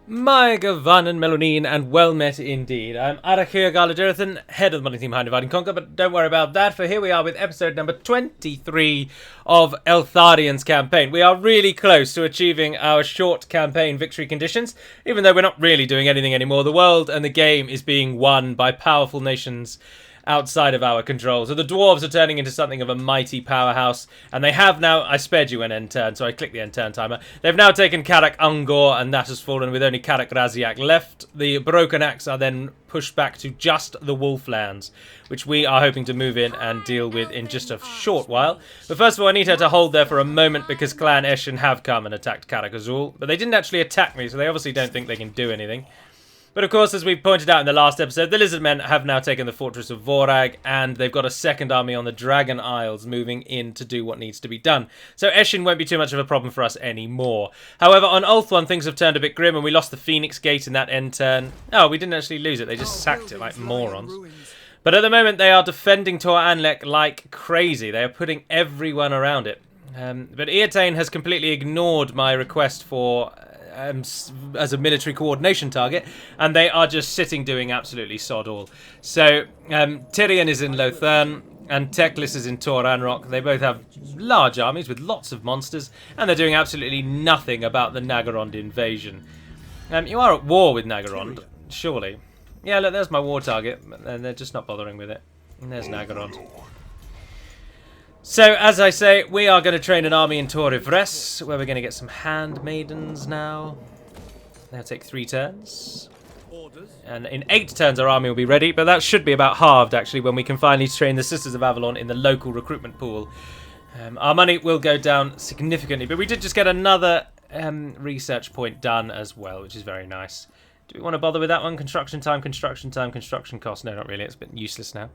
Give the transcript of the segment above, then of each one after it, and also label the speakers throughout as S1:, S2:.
S1: My Gavan and Melonine, and well met indeed. I'm Arachir Galaderathan, head of the modding team behind Divide and Conquer, but don't worry about that, for here we are with episode number 23 of Eltharion's campaign. We are really close to achieving our short campaign victory conditions, even though we're not really doing anything anymore. The world and the game is being won by powerful nations outside of our control. So the dwarves are turning into something of a mighty powerhouse, and they have now, I spared you an end turn, so I clicked the end turn timer. They've now taken Karak Ungor, and that has fallen with only Karak Raziak left. The Broken Axe are then pushed back to just the Wolflands, which we are hoping to move in and deal with in just a short while. But first of all, I need her to hold there for a moment because Clan Eshin have come and attacked Karak Azul, but they didn't actually attack me, so they obviously don't think they can do anything. But of course, as we pointed out in the last episode, the Lizardmen have now taken the fortress of Vorag, and they've got a second army on the Dragon Isles moving in to do what needs to be done. So Eshin won't be too much of a problem for us anymore. However, on Ulthuan, things have turned a bit grim, and we lost the Phoenix Gate in that end turn. Oh, we didn't actually lose it, they just sacked it like morons. But at the moment, they are defending Tor Anlek like crazy. They are putting everyone around it. But Eotane has completely ignored my request for as a military coordination target, and they are just sitting doing absolutely sod all. So Tyrion is in Lothern and Teclis is in Tor Anrock. They both have large armies with lots of monsters, and they're doing absolutely nothing about the Nagarond invasion. You are at war with Nagarond, surely. Yeah, look, there's my war target, and they're just not bothering with it. And there's Nagarond. So, as I say, we are going to train an army in Tor Ivres, where we're going to get some handmaidens now. They'll take 3 turns. And in 8 turns our army will be ready, but that should be about halved, actually, when we can finally train the Sisters of Avalon in the local recruitment pool. Our money will go down significantly, but we did just get another research point done as well, which is very nice. Do we want to bother with that one? Construction time, construction cost. No, not really. It's a bit useless now.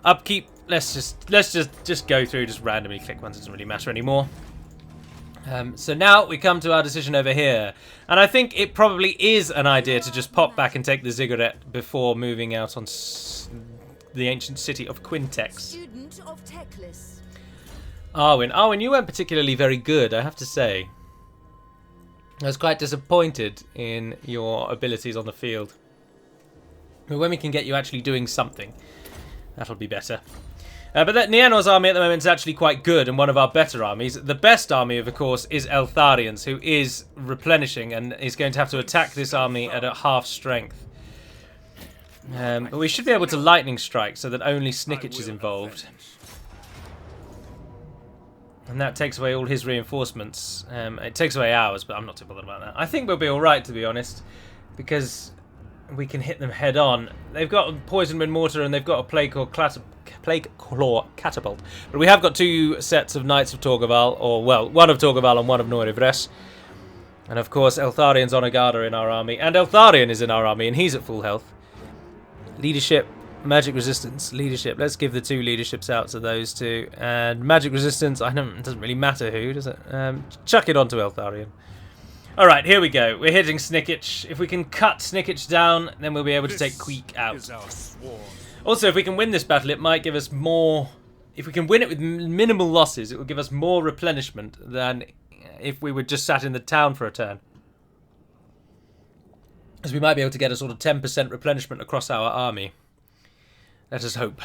S1: Upkeep, let's just go through, just randomly click ones, it doesn't really matter anymore. So now we come to our decision over here, and I think it probably is an idea to just pop back and take the ziggurat before moving out on the ancient city of Quintex. Arwen, you weren't particularly very good, I have to say. I was quite disappointed in your abilities on the field. But when we can get you actually doing something, that'll be better. But that Nianor's army at the moment is actually quite good and one of our better armies. The best army, of course, is Eltharion's, who is replenishing and is going to have to attack this army at a half strength. But we should be able to lightning strike so that only Snickich is involved. And that takes away all his reinforcements. It takes away ours, but I'm not too bothered about that. I think we'll be alright, to be honest, because we can hit them head on. They've got a poison wind mortar and they've got a plague claw catapult. But we have got 2 sets of Knights of Torgaval, or well, one of Torgaval and one of Norivres. And of course, Eltharion's Honor Guard are in our army, and Eltharion is in our army, and he's at full health. Leadership, magic resistance, leadership. Let's give the 2 leaderships out to those 2. And magic resistance, it doesn't really matter who, does it? Chuck it onto Eltharion. Alright, here we go. We're hitting Snickich. If we can cut Snickich down, then we'll be able to take Queek out. Also, if we can win this battle, it might give us more... If we can win it with minimal losses, it will give us more replenishment than if we were just sat in the town for a turn. As we might be able to get a sort of 10% replenishment across our army. Let us hope.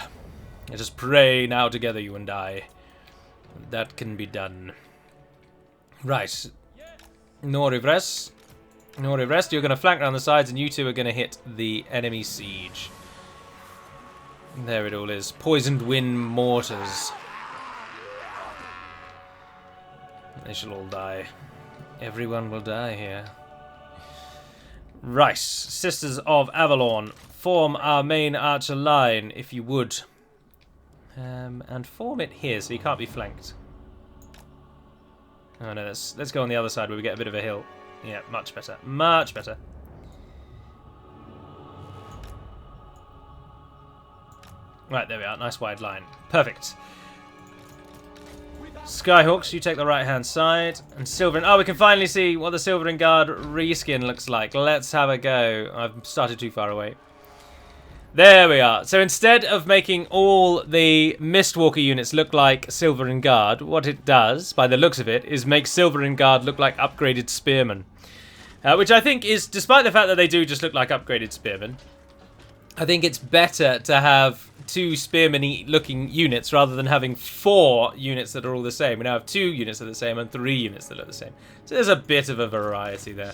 S1: Let us pray now together, you and I. That can be done. Right. Norivres, you're going to flank around the sides, and you 2 are going to hit the enemy siege. There it all is. Poisoned wind mortars. They shall all die. Everyone will die here. Right, Sisters of Avalon, form our main archer line, if you would. And form it here, so you can't be flanked. Oh no, let's go on the other side where we get a bit of a hill. Yeah, much better. Much better. Right, there we are. Nice wide line. Perfect. Skyhawks, you take the right-hand side. And Silver... Oh, we can finally see what the Silvering Guard reskin looks like. Let's have a go. I've started too far away. There we are. So instead of making all the Mistwalker units look like Silvering Guard, what it does, by the looks of it, is make Silvering Guard look like upgraded spearmen. Which I think is, despite the fact that they do just look like upgraded spearmen, I think it's better to have 2 spearman-y looking units rather than having 4 units that are all the same. We now have 2 units that are the same and 3 units that are the same. So there's a bit of a variety there.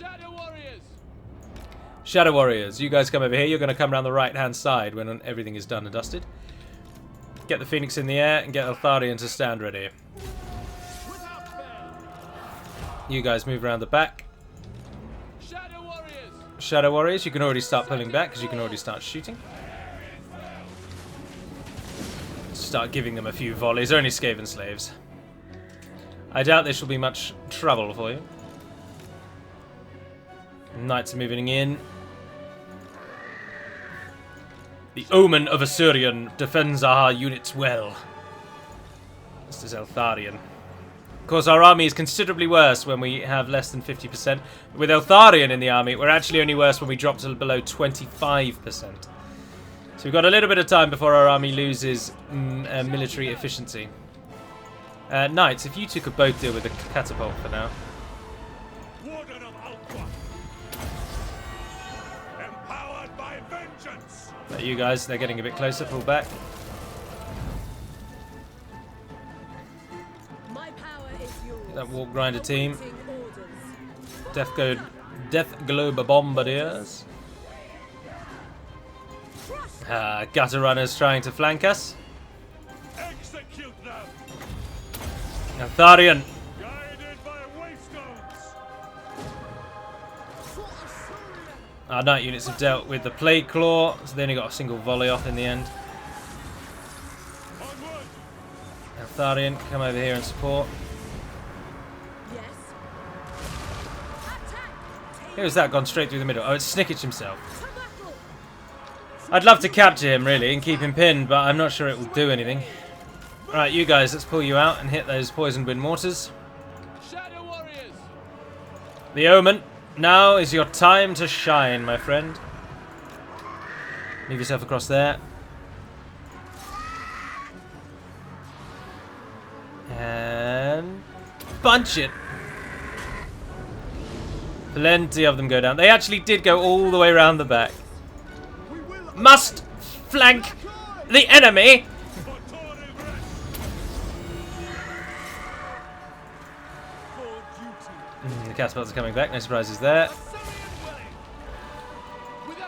S1: Shadow Warriors, you guys come over here. You're going to come around the right-hand side when everything is done and dusted. Get the Phoenix in the air and get Eltharion to stand ready. You guys move around the back. Shadow Warriors, you can already start pulling back because you can already start shooting. Start giving them a few volleys. They're only Skaven slaves. I doubt this will be much trouble for you. Knights are moving in. The Omen of Eltharion defends our units well. This is Eltharion. Of course, our army is considerably worse when we have less than 50%. With Eltharion in the army, we're actually only worse when we drop to below 25%. So we've got a little bit of time before our army loses military efficiency. Knights, if you two could both deal with the catapult for now. But you guys, they're getting a bit closer. Pull back. That Warp Grinder team. Death Globe Bombardiers. Gutter Runners trying to flank us. Eltharion. Our knight units have dealt with the Plague Claw, so they only got a single volley off in the end. Eltharion, come over here and support. Who's that gone straight through the middle? Oh, it's Snickich himself. I'd love to capture him, really, and keep him pinned, but I'm not sure it will do anything. Alright, you guys, let's pull you out and hit those Poisoned Wind Mortars. The Omen, now is your time to shine, my friend. Move yourself across there. And bunch it. Plenty of them go down. They actually did go all the way around the back. Must flank the enemy. The catapults are coming back. No surprises there.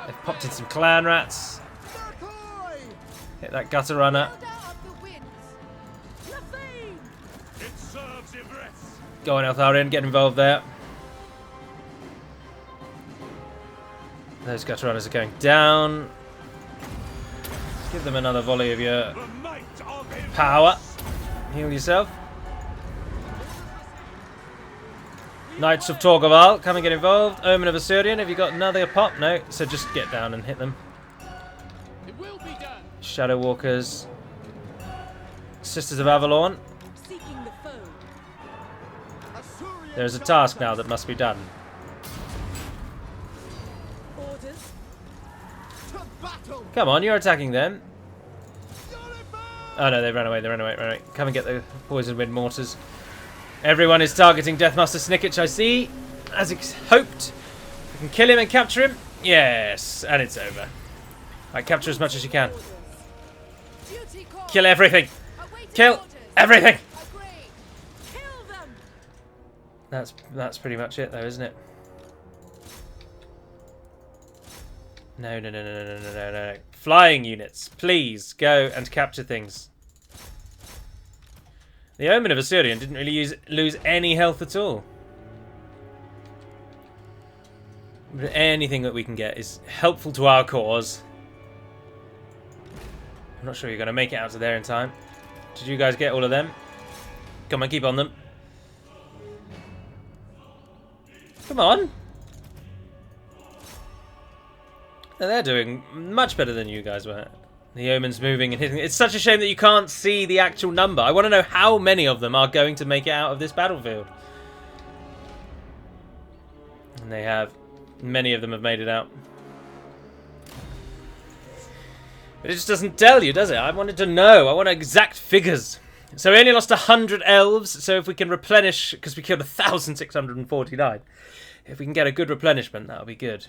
S1: They've popped in some clan rats. Hit that gutter runner. Go on, Eltharion, get involved there. Those gutter runners are going down. Give them another volley of your power. Heal yourself. Knights of Torgaval, come and get involved. Omen of Eltharion, have you got another pop? No, so just get down and hit them. Shadow Walkers. Sisters of Avalon. There's a task now that must be done. Come on, you're attacking them. Oh no, they ran away, ran away. Come and get the Poisoned Wind Mortars. Everyone is targeting Deathmaster Snickich, I see. As hoped. We can kill him and capture him. Yes, and it's over. Right, capture as much as you can. Kill everything. Kill everything. That's pretty much it, though, isn't it? No. Flying units, please go and capture things. The Omen of Eltharion didn't really lose any health at all. But anything that we can get is helpful to our cause. I'm not sure you're going to make it out to there in time. Did you guys get all of them? Come on, keep on them. Come on. They're doing much better than you guys were. The Omen's moving and hitting. It's such a shame that you can't see the actual number. I want to know how many of them are going to make it out of this battlefield. And they have. Many of them have made it out. But it just doesn't tell you, does it? I wanted to know. I want exact figures. So we only lost 100 elves. So if we can replenish, because we killed 1,649. If we can get a good replenishment, that'll be good.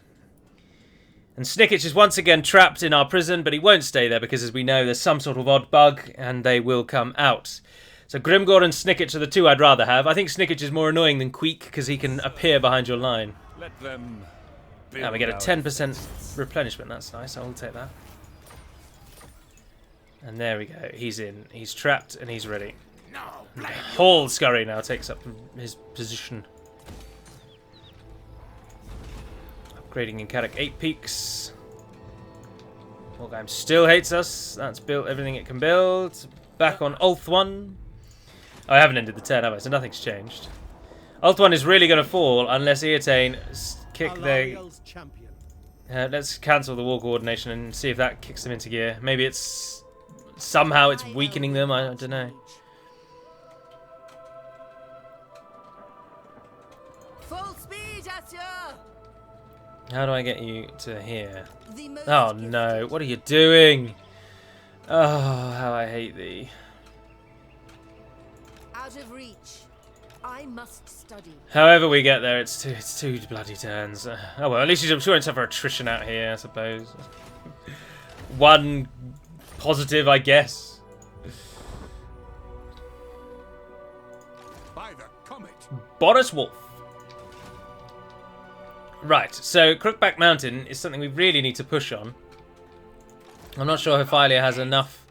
S1: And Snickich is once again trapped in our prison, but he won't stay there because, as we know, there's some sort of odd bug, and they will come out. So Grimgor and Snickich are the two I'd rather have. I think Snickich is more annoying than Queek because he can appear behind your line.
S2: Let them
S1: Now we get a 10% replenishment. That's nice. I'll take that. And there we go. He's in. He's trapped and he's ready. Hall Scurry now takes up his position. Upgrading in Karak 8 peaks. Morgheim still hates us. That's built everything it can build. Back on Ulth 1. Oh, I haven't ended the turn, have I? So nothing's changed. Ulth 1 is really going to fall unless Eotane kick their... let's cancel the war coordination and see if that kicks them into gear. Maybe it's... somehow it's weakening them, I don't know.
S3: Full speed, Asya!
S1: How do I get you to here? Oh no, what are you doing? Oh, how I hate thee.
S3: Out of reach. I must study.
S1: However we get there, it's two bloody turns. Oh well, at least I'm sure it's for attrition out here, I suppose. One positive, I guess.
S2: by the comet.
S1: Boris Wolf. Right, so Crookback Mountain is something we really need to push on. I'm not sure if Hylia has enough.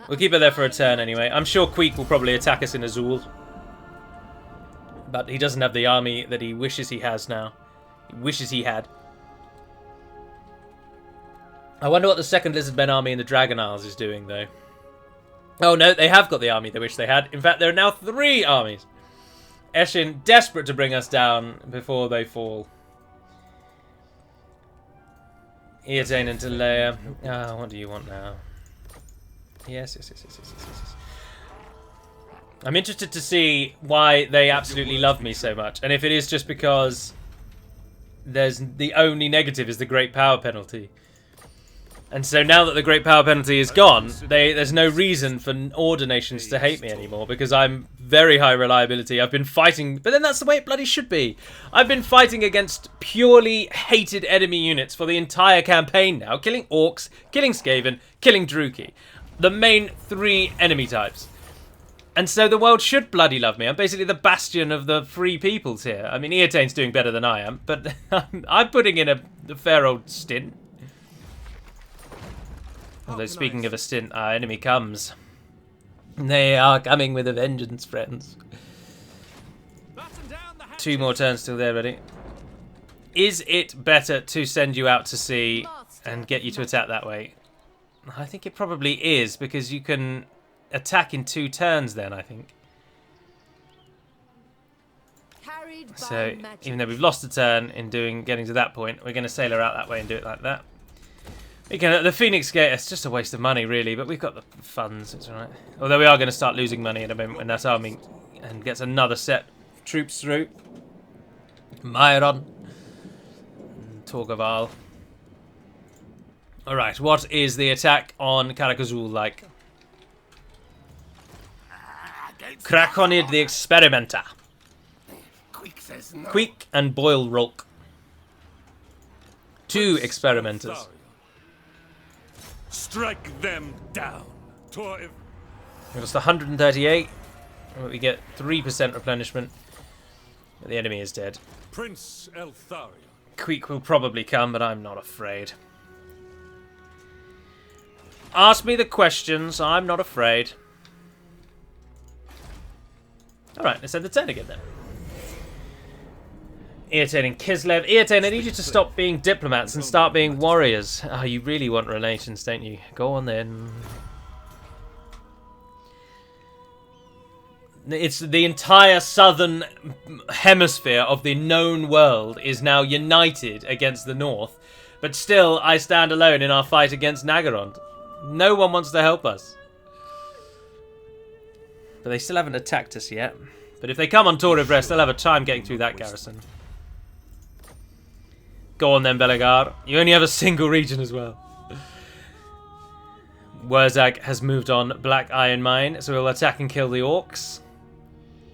S1: We'll keep her there for a turn anyway. I'm sure Queek will probably attack us in Azul. But he doesn't have the army that he wishes he has now. He wishes he had. I wonder what the second Lizardmen army in the Dragon Isles is doing, though. Oh no, they have got the army they wish they had. In fact, there are now 3 armies. Eshin, desperate to bring us down before they fall. Eotane and Delea. Ah, what do you want now? Yes. I'm interested to see why they absolutely love me so much. And if it is just because there's the only negative is the great power penalty. And so now that the great power penalty is gone, there's no reason for Order nations to hate me anymore because I'm very high reliability. I've been fighting, but then that's the way it bloody should be. I've been fighting against purely hated enemy units for the entire campaign now, killing Orcs, killing Skaven, killing Druki. The main 3 enemy types. And so the world should bloody love me. I'm basically the bastion of the free peoples here. I mean, Eotane's doing better than I am, but I'm putting in a fair old stint. Although, speaking of a stint, our enemy comes. They are coming with a vengeance, friends. 2 more turns till they're ready. Is it better to send you out to sea and get you to attack that way? I think it probably is, because you can attack in 2 turns then, I think. So, even though we've lost a turn in getting to that point, we're going to sail her out that way and do it like that. We can, the Phoenix Gate, it's just a waste of money, really, but we've got the funds, it's alright. Although we are going to start losing money in a moment when that army and gets another set of troops through. Myron. Torgaval. Alright, what is the attack on Karakazul like? Krakonid the Experimenter. Queek and Boyle Rolk. 2 experimenters.
S2: Strike them down.
S1: We lost 138. We get 3% replenishment. But the enemy is dead.
S2: Prince Eltharion.
S1: Queek will probably come, but I'm not afraid. Ask me the questions. I'm not afraid. Alright, let's end the turn again then. Eotane and Kislev. Eotane, I need you to stop being diplomats and start being warriors. Oh, you really want relations, don't you? Go on then. It's the entire southern hemisphere of the known world is now united against the north. But still, I stand alone in our fight against Nagarond. No one wants to help us. But they still haven't attacked us yet. But if they come on Tor of Rest, they'll have a time getting through that garrison. Go on then, Belegar. You only have a single region as well. Wurzag has moved on Black Iron Mine, so we'll attack and kill the Orcs.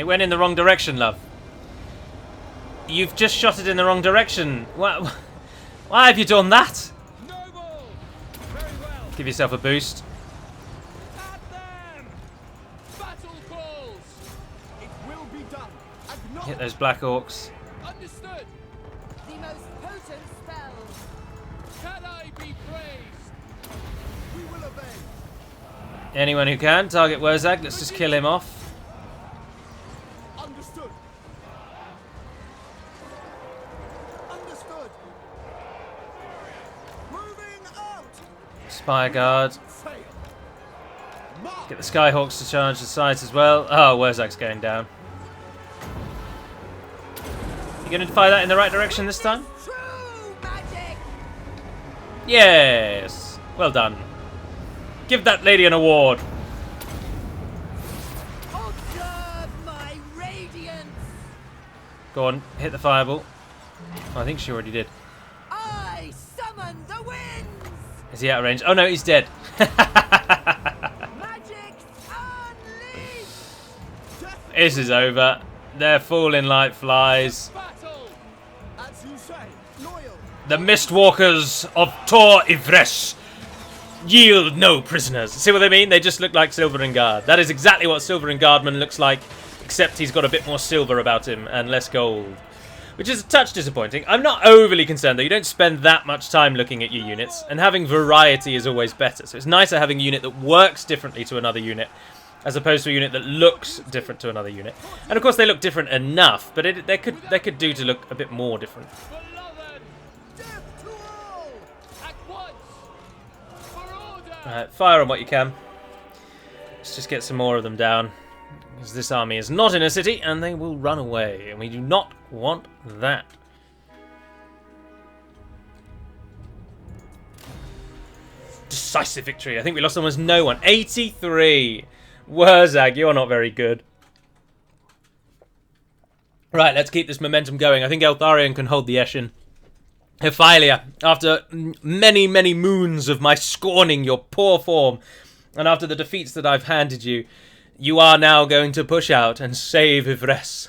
S1: It went in the wrong direction, love. You've just shot it in the wrong direction. Why have you done that?
S4: Noble! Very well.
S1: Give yourself a boost.
S4: At them! Battle calls!
S5: It will be done.
S1: Hit
S5: Acknowledge.
S1: those Black Orcs.
S4: Understood.
S3: The most potent spell.
S4: Can I be praised?
S5: We will obey.
S1: Anyone who can, target Wozag. Let's just kill him off.
S5: Understood. Understood. Moving out.
S1: Spire Guard.
S5: Sail. Mark.
S1: Get the Skyhawks to charge the sides as well. Oh, Wozag's going down. You going to fire that in the right direction this time?
S3: True magic.
S1: Yes. Well done. Give that lady an award.
S3: Observe my radiance.
S1: Go on, hit the fireball. Oh, I think she already did.
S3: I summon the winds.
S1: Is he out of range? Oh no, he's dead.
S3: Magic unleashed.
S1: This is over. They're falling like flies.
S4: Battle!
S5: As you say. Loyal.
S1: The Mistwalkers of Tor Ivres yield no prisoners. See what I mean? They just look like Silver Guard. That is exactly what Silver Guardman looks like, except he's got a bit more silver about him and less gold, which is a touch disappointing. I'm not overly concerned though. You don't spend that much time looking at your units, and having variety is always better. So it's nicer having a unit that works differently to another unit, as opposed to a unit that looks different to another unit. And of course they look different enough, but they could do to look a bit more different.
S4: Beloved!
S5: Death to all.
S4: At once! For order!
S1: Alright, fire on what you can. Let's just get some more of them down, because this army is not in a city and they will run away, and we do not want that. Decisive victory. I think we lost almost no one. 83. Wurzag, you're not very good. Right, let's keep this momentum going. I think Eltharion can hold the Eshin. Hyphilia, after many, many moons of my scorning your poor form, and after the defeats that I've handed you, you are now going to push out and save Ivres.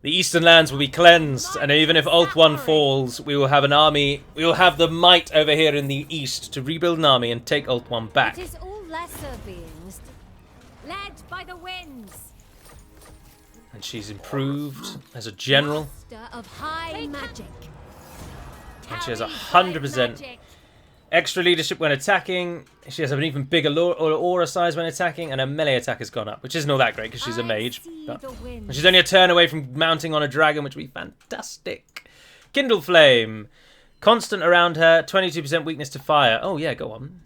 S1: The eastern lands will be cleansed, and even if Alt 1 falls, we will have an army, we will have the might over here in the east to rebuild an army and take Alt 1 back.
S3: It is all lesser beings, led by the winds.
S1: And she's improved as a general,
S3: Master of high magic.
S1: and she has
S3: Carried by
S1: 100%
S3: magic.
S1: extra leadership when attacking. She has an even bigger aura size when attacking, and her melee attack has gone up, which isn't all that great because she's a
S3: I
S1: mage.
S3: see
S1: But
S3: the winds.
S1: and she's only a turn away from mounting on a dragon, which would be fantastic. Kindle Flame. Constant around her, 22% weakness to fire. Oh, yeah, go on.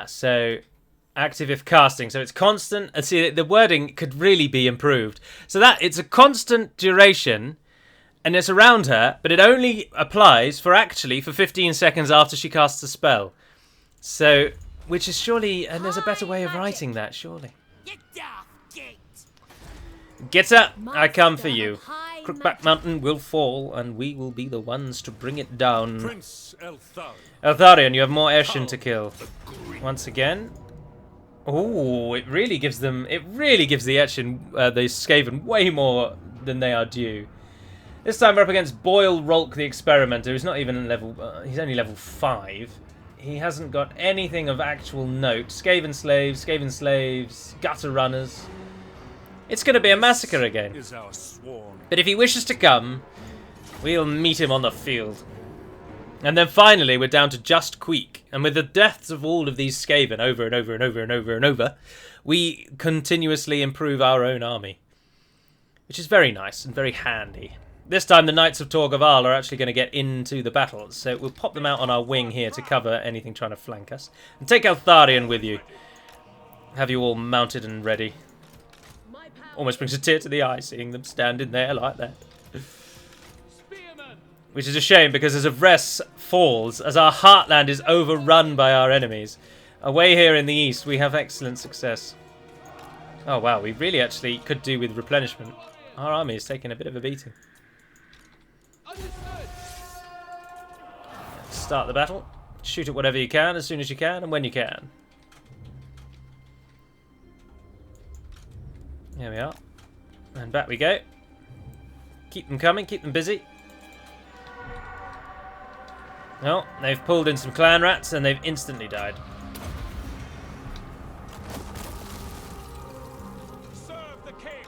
S1: So active if casting. So it's constant. And see, the wording could really be improved. So that it's a constant duration, and it's around her, but it only applies for 15 seconds after she casts a spell. So, which is surely, and there's a better way of writing that, surely.
S3: Get off, gate.
S1: Get up, I come for
S3: Master
S1: you.
S3: of high
S1: Crookback
S3: magic.
S1: Mountain will fall, and we will be the ones to bring it down.
S2: Prince Eltharion.
S1: Eltharion, you have more Eshin to kill. Once again. Oh, it really gives the Eshin, the Skaven, way more than they are due. This time we're up against Boyle Rolk the Experimenter, who's not even level, he's only level 5. He hasn't got anything of actual note. Skaven slaves, gutter runners. It's going to be a massacre again.
S2: Is our sworn.
S1: But if he wishes to come, we'll meet him on the field. And then finally, we're down to just Queek. And with the deaths of all of these Skaven over and over and over and over and over, we continuously improve our own army, which is very nice and very handy. This time, the Knights of Torgaval are actually going to get into the battle, so we'll pop them out on our wing here to cover anything trying to flank us. And take Eltharion with you. Have you all mounted and ready. Almost brings a tear to the eye seeing them standing there like that.
S4: Spearman!
S1: Which is a shame, because as Ivres falls, as our heartland is overrun by our enemies, away here in the east we have excellent success. Oh wow, we really actually could do with replenishment. Our army is taking a bit of a beating.
S4: Understood!
S1: Start the battle. Shoot at whatever you can, as soon as you can, and when you can. Here we are. And back we go. Keep them coming, keep them busy. Oh, they've pulled in some clan rats and they've instantly died.
S2: Serve the king.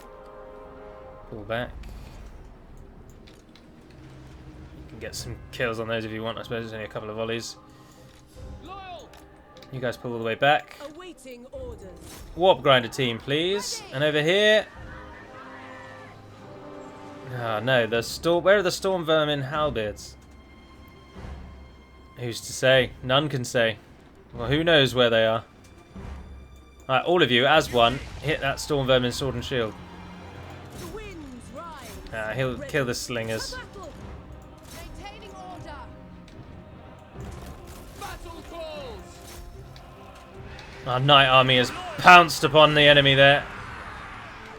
S1: Pull back. You can get some kills on those if you want. I suppose there's only a couple of volleys.
S4: Loyal.
S1: You guys pull all the way back.
S3: Awaiting orders.
S1: Warp grinder team, please. And over here. Ah, no, the storm. Where are the storm vermin halberds? Who's to say? None can say. Well, who knows where they are? Alright, all of you, as one, hit that storm vermin sword and shield.
S3: The winds rise.
S1: He'll kill the slingers.
S3: Battle. Maintaining order.
S4: Battle calls.
S1: Our knight army has pounced upon the enemy there.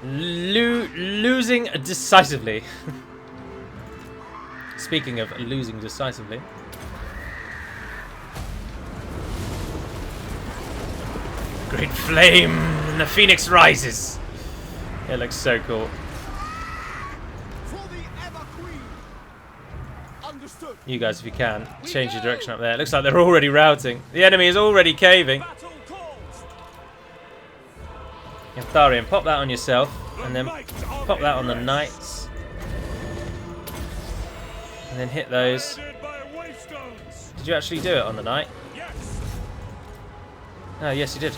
S1: Losing decisively. Speaking of losing decisively. Great flame and the phoenix rises. It looks so cool.
S5: For the Ever Queen. Understood.
S1: You guys, if you can, change your direction up there. It looks like they're already routing. The enemy is already caving.
S2: Battle calls.
S1: Eltharion, pop that on yourself, and then pop that on the knights. And then hit those.
S2: Guided by wavestones.
S1: Did you actually do it on the knight?
S2: Yes.
S1: Oh, yes, you did.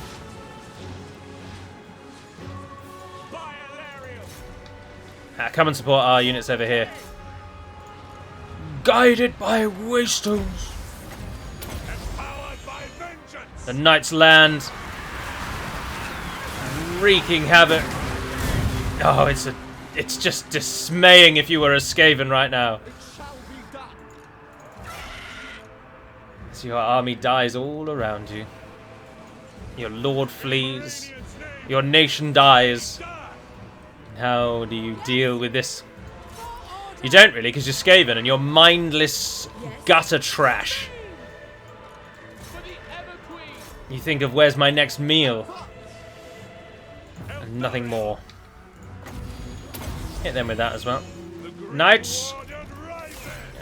S2: By Eltharion.
S1: Come and support our units over here. Guided by waystones.
S2: Empowered by vengeance.
S1: The knights land, wreaking havoc. Oh, it's just dismaying if you were a Skaven right now.
S5: It shall be done.
S1: As your army dies all around you. Your lord flees. Your nation dies. How do you deal with this? You don't really, because you're Skaven and you're mindless gutter trash.
S4: For the Ever Queen.
S1: You think of where's my next meal? And nothing more. Hit them with that as well. Knights! Yeah,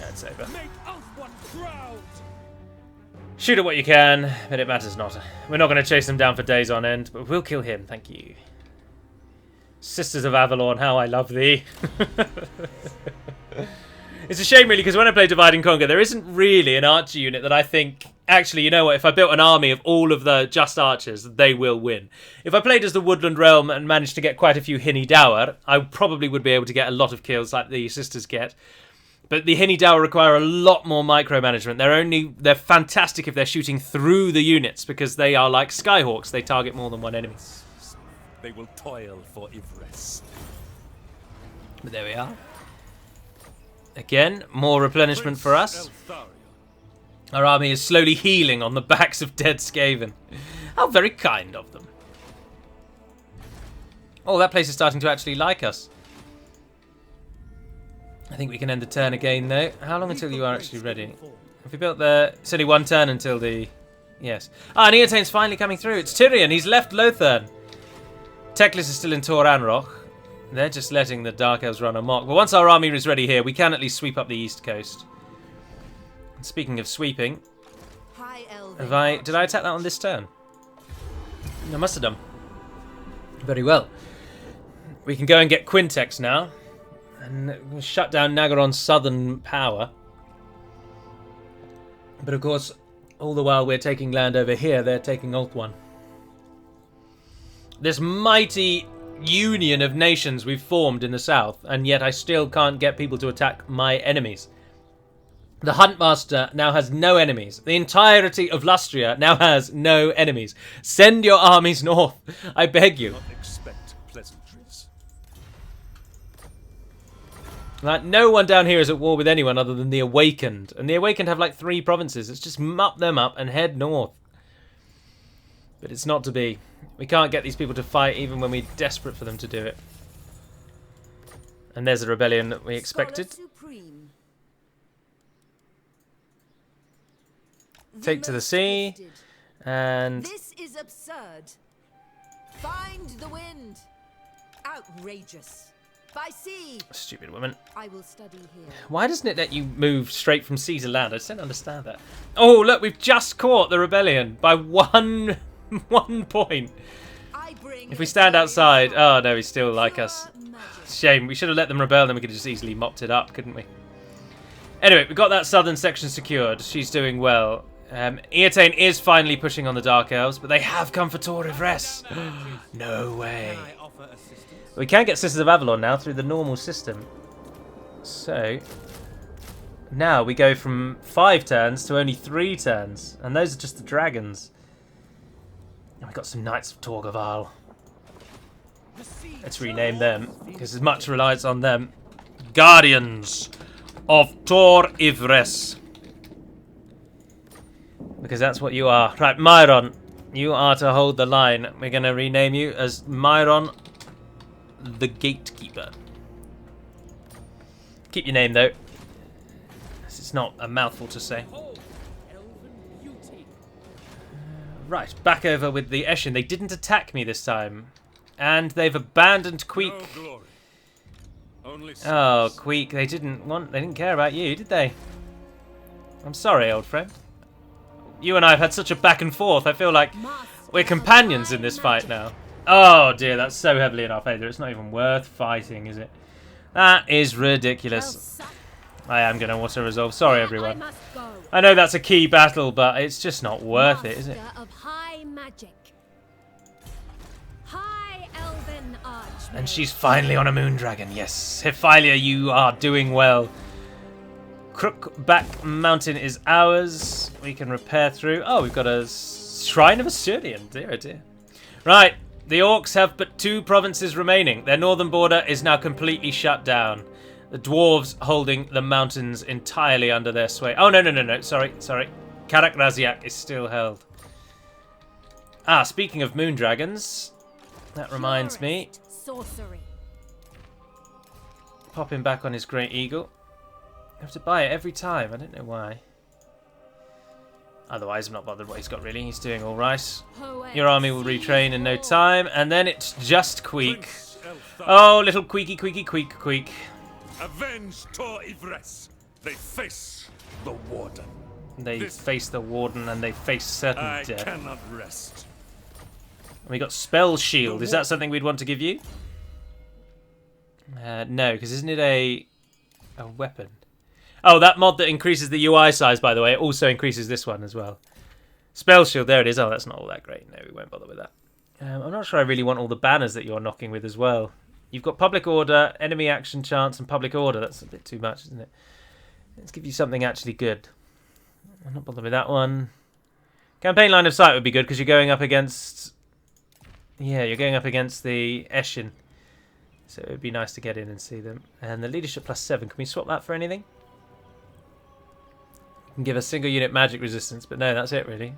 S1: it's over.
S2: Make Ulfward proud.
S1: Shoot at what you can, but it matters not. We're not going to chase them down for days on end, but we'll kill him, thank you. Sisters of Avalon, how I love thee. It's a shame, really, because when I play Divide and Conquer, there isn't really an archer unit that I think, actually, you know what, if I built an army of all of the just archers, they will win. If I played as the Woodland Realm and managed to get quite a few Hinny Dower, I probably would be able to get a lot of kills like the sisters get. But the Hinny Dower require a lot more micromanagement. They're fantastic if they're shooting through the units, because they are like Skyhawks. They target more than one enemy.
S2: They will toil for Ivres.
S1: But there we are. Again, more replenishment for us.
S2: Eltharion.
S1: Our army is slowly healing on the backs of dead Skaven. How very kind of them. Oh, that place is starting to actually like us. I think we can end the turn again, though. How long until you are actually ready? Have we built the... It's only one turn until the... Yes. Ah, Neotane's finally coming through. It's Tyrion. He's left Lothern. Teclis is still in Tor Anroch. They're just letting the Dark Elves run amok. But once our army is ready here, we can at least sweep up the East Coast. And speaking of sweeping,
S3: High Elven.
S1: did I attack that on this turn? I must have done. Very well. We can go and get Quintex now. And we'll shut down Nagaron's southern power. But of course, all the while we're taking land over here, they're taking Ulthuan. This mighty union of nations we've formed in the south, and yet I still can't get people to attack my enemies. The Huntmaster now has no enemies. The entirety of Lustria now has no enemies. Send your armies north, I beg you.
S2: Not expect pleasantries.
S1: Like, no one down here is at war with anyone other than the Awakened. And the Awakened have like 3 provinces. It's just mop them up and head north. But it's not to be. We can't get these people to fight even when we're desperate for them to do it. And there's a rebellion that we expected.
S3: Supreme.
S1: Take to the sea.
S3: Gifted.
S1: And
S3: This is absurd. Find the wind. Outrageous. By sea,
S1: Stupid woman.
S3: I will study here.
S1: Why doesn't it let you move straight from sea to land? I just don't understand that. Oh, look, we've just caught the rebellion by one point.
S3: I bring
S1: If we stand outside... Oh, no, he's still like
S3: pure
S1: us.
S3: magic.
S1: Shame. We should have let them rebel, then we could have just easily mopped it up, couldn't we? Anyway, we got that southern section secured. She's doing well. Eotane is finally pushing on the Dark Elves, but they have come for Tor Ivres. No way.
S5: Can I offer assistance?
S1: We can get Sisters of Avalon now through the normal system. So, now we go from 5 turns to only 3 turns. And those are just the dragons. And we've got some Knights of Torgaval. Let's rename them, because there's much reliance on them. Guardians of Tor Ivres. Because that's what you are. Right, Myron, you are to hold the line. We're going to rename you as Myron the Gatekeeper. Keep your name, though. It's not a mouthful to say.
S4: Behold, elven beauty.
S1: Right, back over with the Eshin. They didn't attack me this time. And they've abandoned Queek.
S2: No glory. Only
S1: Oh,
S2: service.
S1: Queek, they didn't care about you, did they? I'm sorry, old friend. You and I have had such a back and forth. I feel like we're companions in this fight now. Oh dear, that's so heavily in our favour. It's not even worth fighting, is it? That is ridiculous. I am going to auto-resolve. Sorry,
S3: I
S1: everyone.
S3: must go.
S1: I know that's a key battle, but it's just not worth it, is it?
S3: Master of high magic. High elven archmage.
S1: And she's finally on a moon dragon. Yes, Hephilia, you are doing well. Crookback Mountain is ours. We can repair through. Oh, we've got a Shrine of Assyrian. Dear, oh dear. Right, the Orcs have but 2 provinces remaining. Their northern border is now completely shut down. The Dwarves holding the mountains entirely under their sway. Oh, no. Sorry. Karak Raziak is still held. Ah, speaking of moon dragons, that reminds me.
S3: Purest sorcery.
S1: Pop him back on his Great Eagle. I have to buy it every time. I don't know why. Otherwise, I'm not bothered what he's got, really. He's doing all right. Your army will retrain in no time. And then it's just Queek.
S2: Prince Eltharion.
S1: Oh, little Queek.
S2: Avenge Tor Ivres. They face the Warden.
S1: They
S2: This-
S1: face the Warden and they face certain
S2: I
S1: death.
S2: cannot rest.
S1: And we got Spell Shield. Is that something we'd want to give you? No, because isn't it a weapon? Oh, that mod that increases the UI size, by the way, also increases this one as well. Spell Shield, there it is. Oh, that's not all that great. No, we won't bother with that. I'm not sure I really want all the banners that you're knocking with as well. You've got Public Order, Enemy Action Chance, and Public Order. That's a bit too much, isn't it? Let's give you something actually good. I'm not bothered with that one. Campaign Line of Sight would be good because you're going up against... Yeah, you're going up against the Eshin. So it would be nice to get in and see them. And the Leadership +7, can we swap that for anything? You can give a single unit magic resistance, but no, that's it really.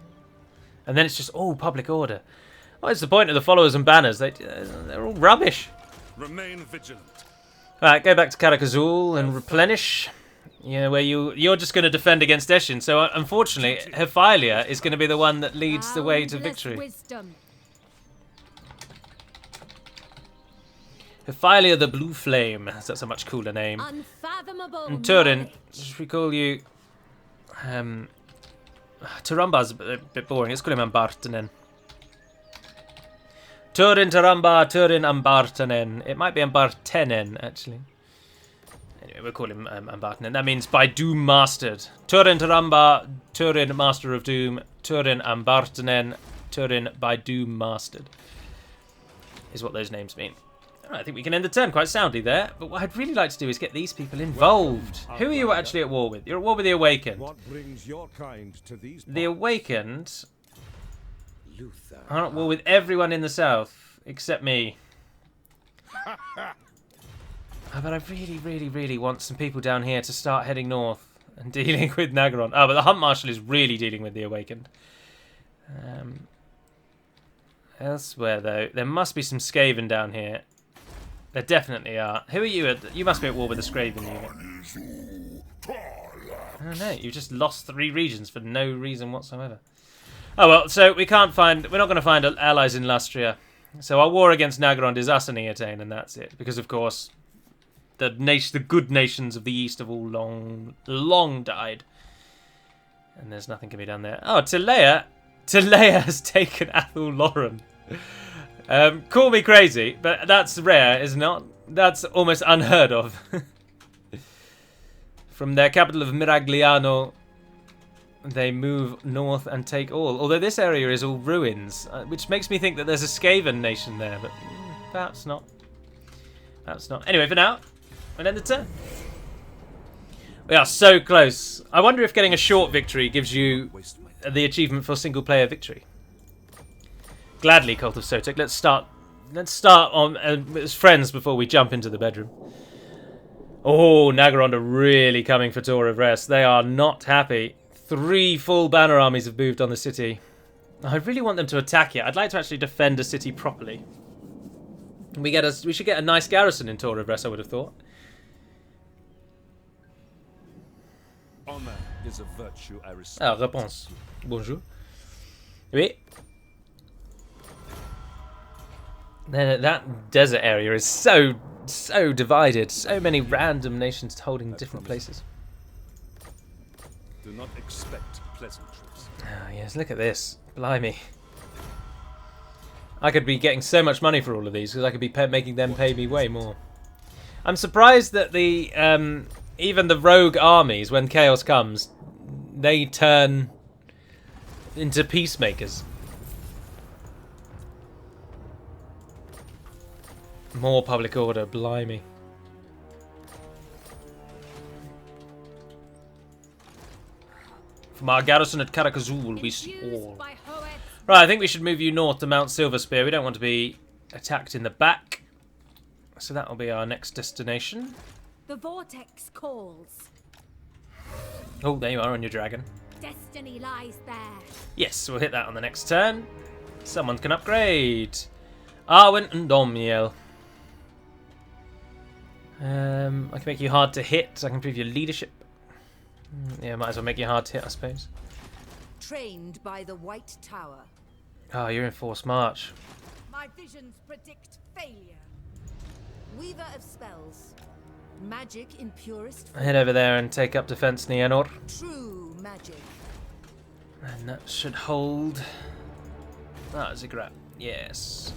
S1: And then it's just all Public Order. What's the point of the followers and banners? They're all rubbish.
S2: Remain vigilant.
S1: Alright, go back to Karak Azul and replenish. Yeah, where you're just going to defend against Eshin. So unfortunately, Hephilia is going to be the one that leads the way to
S3: Boundless
S1: victory.
S3: Wisdom.
S1: Hephilia the Blue Flame. That's a much cooler name.
S3: Unfathomable
S1: And Turin,
S3: knowledge.
S1: should we call you... Tarumba's a bit boring. Let's call him Ambartanen. Turin Taramba, Turin Ambartanen. It might be Ambartenen, actually. Anyway, we'll call him Ambartanen. That means by Doom Mastered. Turin Taramba, Turin Master of Doom, Turin Ambartanen, Turin by Doom Mastered. Is what those names mean. Alright, I think we can end the turn quite soundly there. But what I'd really like to do is get these people involved. Who are you actually at war with? You're at war with the Awakened.
S5: What brings your kind to these
S1: The Awakened
S5: Luther?
S1: are at war with everyone in the south, except me. But I really want some people down here to start heading north and dealing with Nagaron. Oh, but the Hunt Marshal is really dealing with the Awakened. Elsewhere, though, there must be some Skaven down here. There definitely are. Who are you at? You must be at war with the Skaven unit. I don't know. You've just lost 3 regions for no reason whatsoever. Oh well, so we can't find. We're not going to find allies in Lustria. So our war against Nagarond is us and Eotane, and that's it. Because, of course, the good nations of the East have all long died. And there's nothing can be done there. Oh, Tilea has taken Athel Lauren. Call me crazy, but that's rare, is not? That's almost unheard of. From their capital of Miragliano, they move north and take all. Although this area is all ruins, which makes me think that there's a Skaven nation there, but perhaps not. Perhaps not. Anyway, for now, we'll end the turn. We are so close. I wonder if getting a short victory gives you the achievement for single-player victory. Gladly, Cult of Sotek. Let's start on as friends before we jump into the bedroom. Oh, Nagarond are really coming for Tor of Rest. They are not happy. 3 full banner armies have moved on the city. I really want them to attack it. I'd like to actually defend a city properly. We should get a nice garrison in Tor of Rest, I would have thought.
S2: Honor is a virtue I respect.
S1: Ah, réponse. Bonjour. Oui. That desert area is so divided. So many random nations holding different places.
S2: Do not expect pleasantries.
S1: Oh, yes, look at this. Blimey. I could be getting so much money for all of these because I could be making them pay me way more. I'm surprised that the even the rogue armies, when chaos comes, they turn into peacemakers. More public order, blimey. From our garrison at Karakazul, we see all. Right, I think we should move you north to Mount Silverspear. We don't want to be attacked in the back. So that will be our next destination.
S3: The vortex calls.
S1: Oh, there you are on your dragon.
S3: Destiny lies there.
S1: Yes, we'll hit that on the next turn. Someone can upgrade. Arwen and Domiel. I can make you hard to hit. I can prove your leadership. Yeah, might as well make you hard to hit, I suppose.
S6: Trained by the White Tower.
S1: Oh, you're in forced march.
S6: My visions predict failure. Weaver of spells. Magic in purest form.
S1: Head over there and take up defense, Nienor.
S6: True magic.
S1: And that should hold. Ah, Ziggurat. Yes.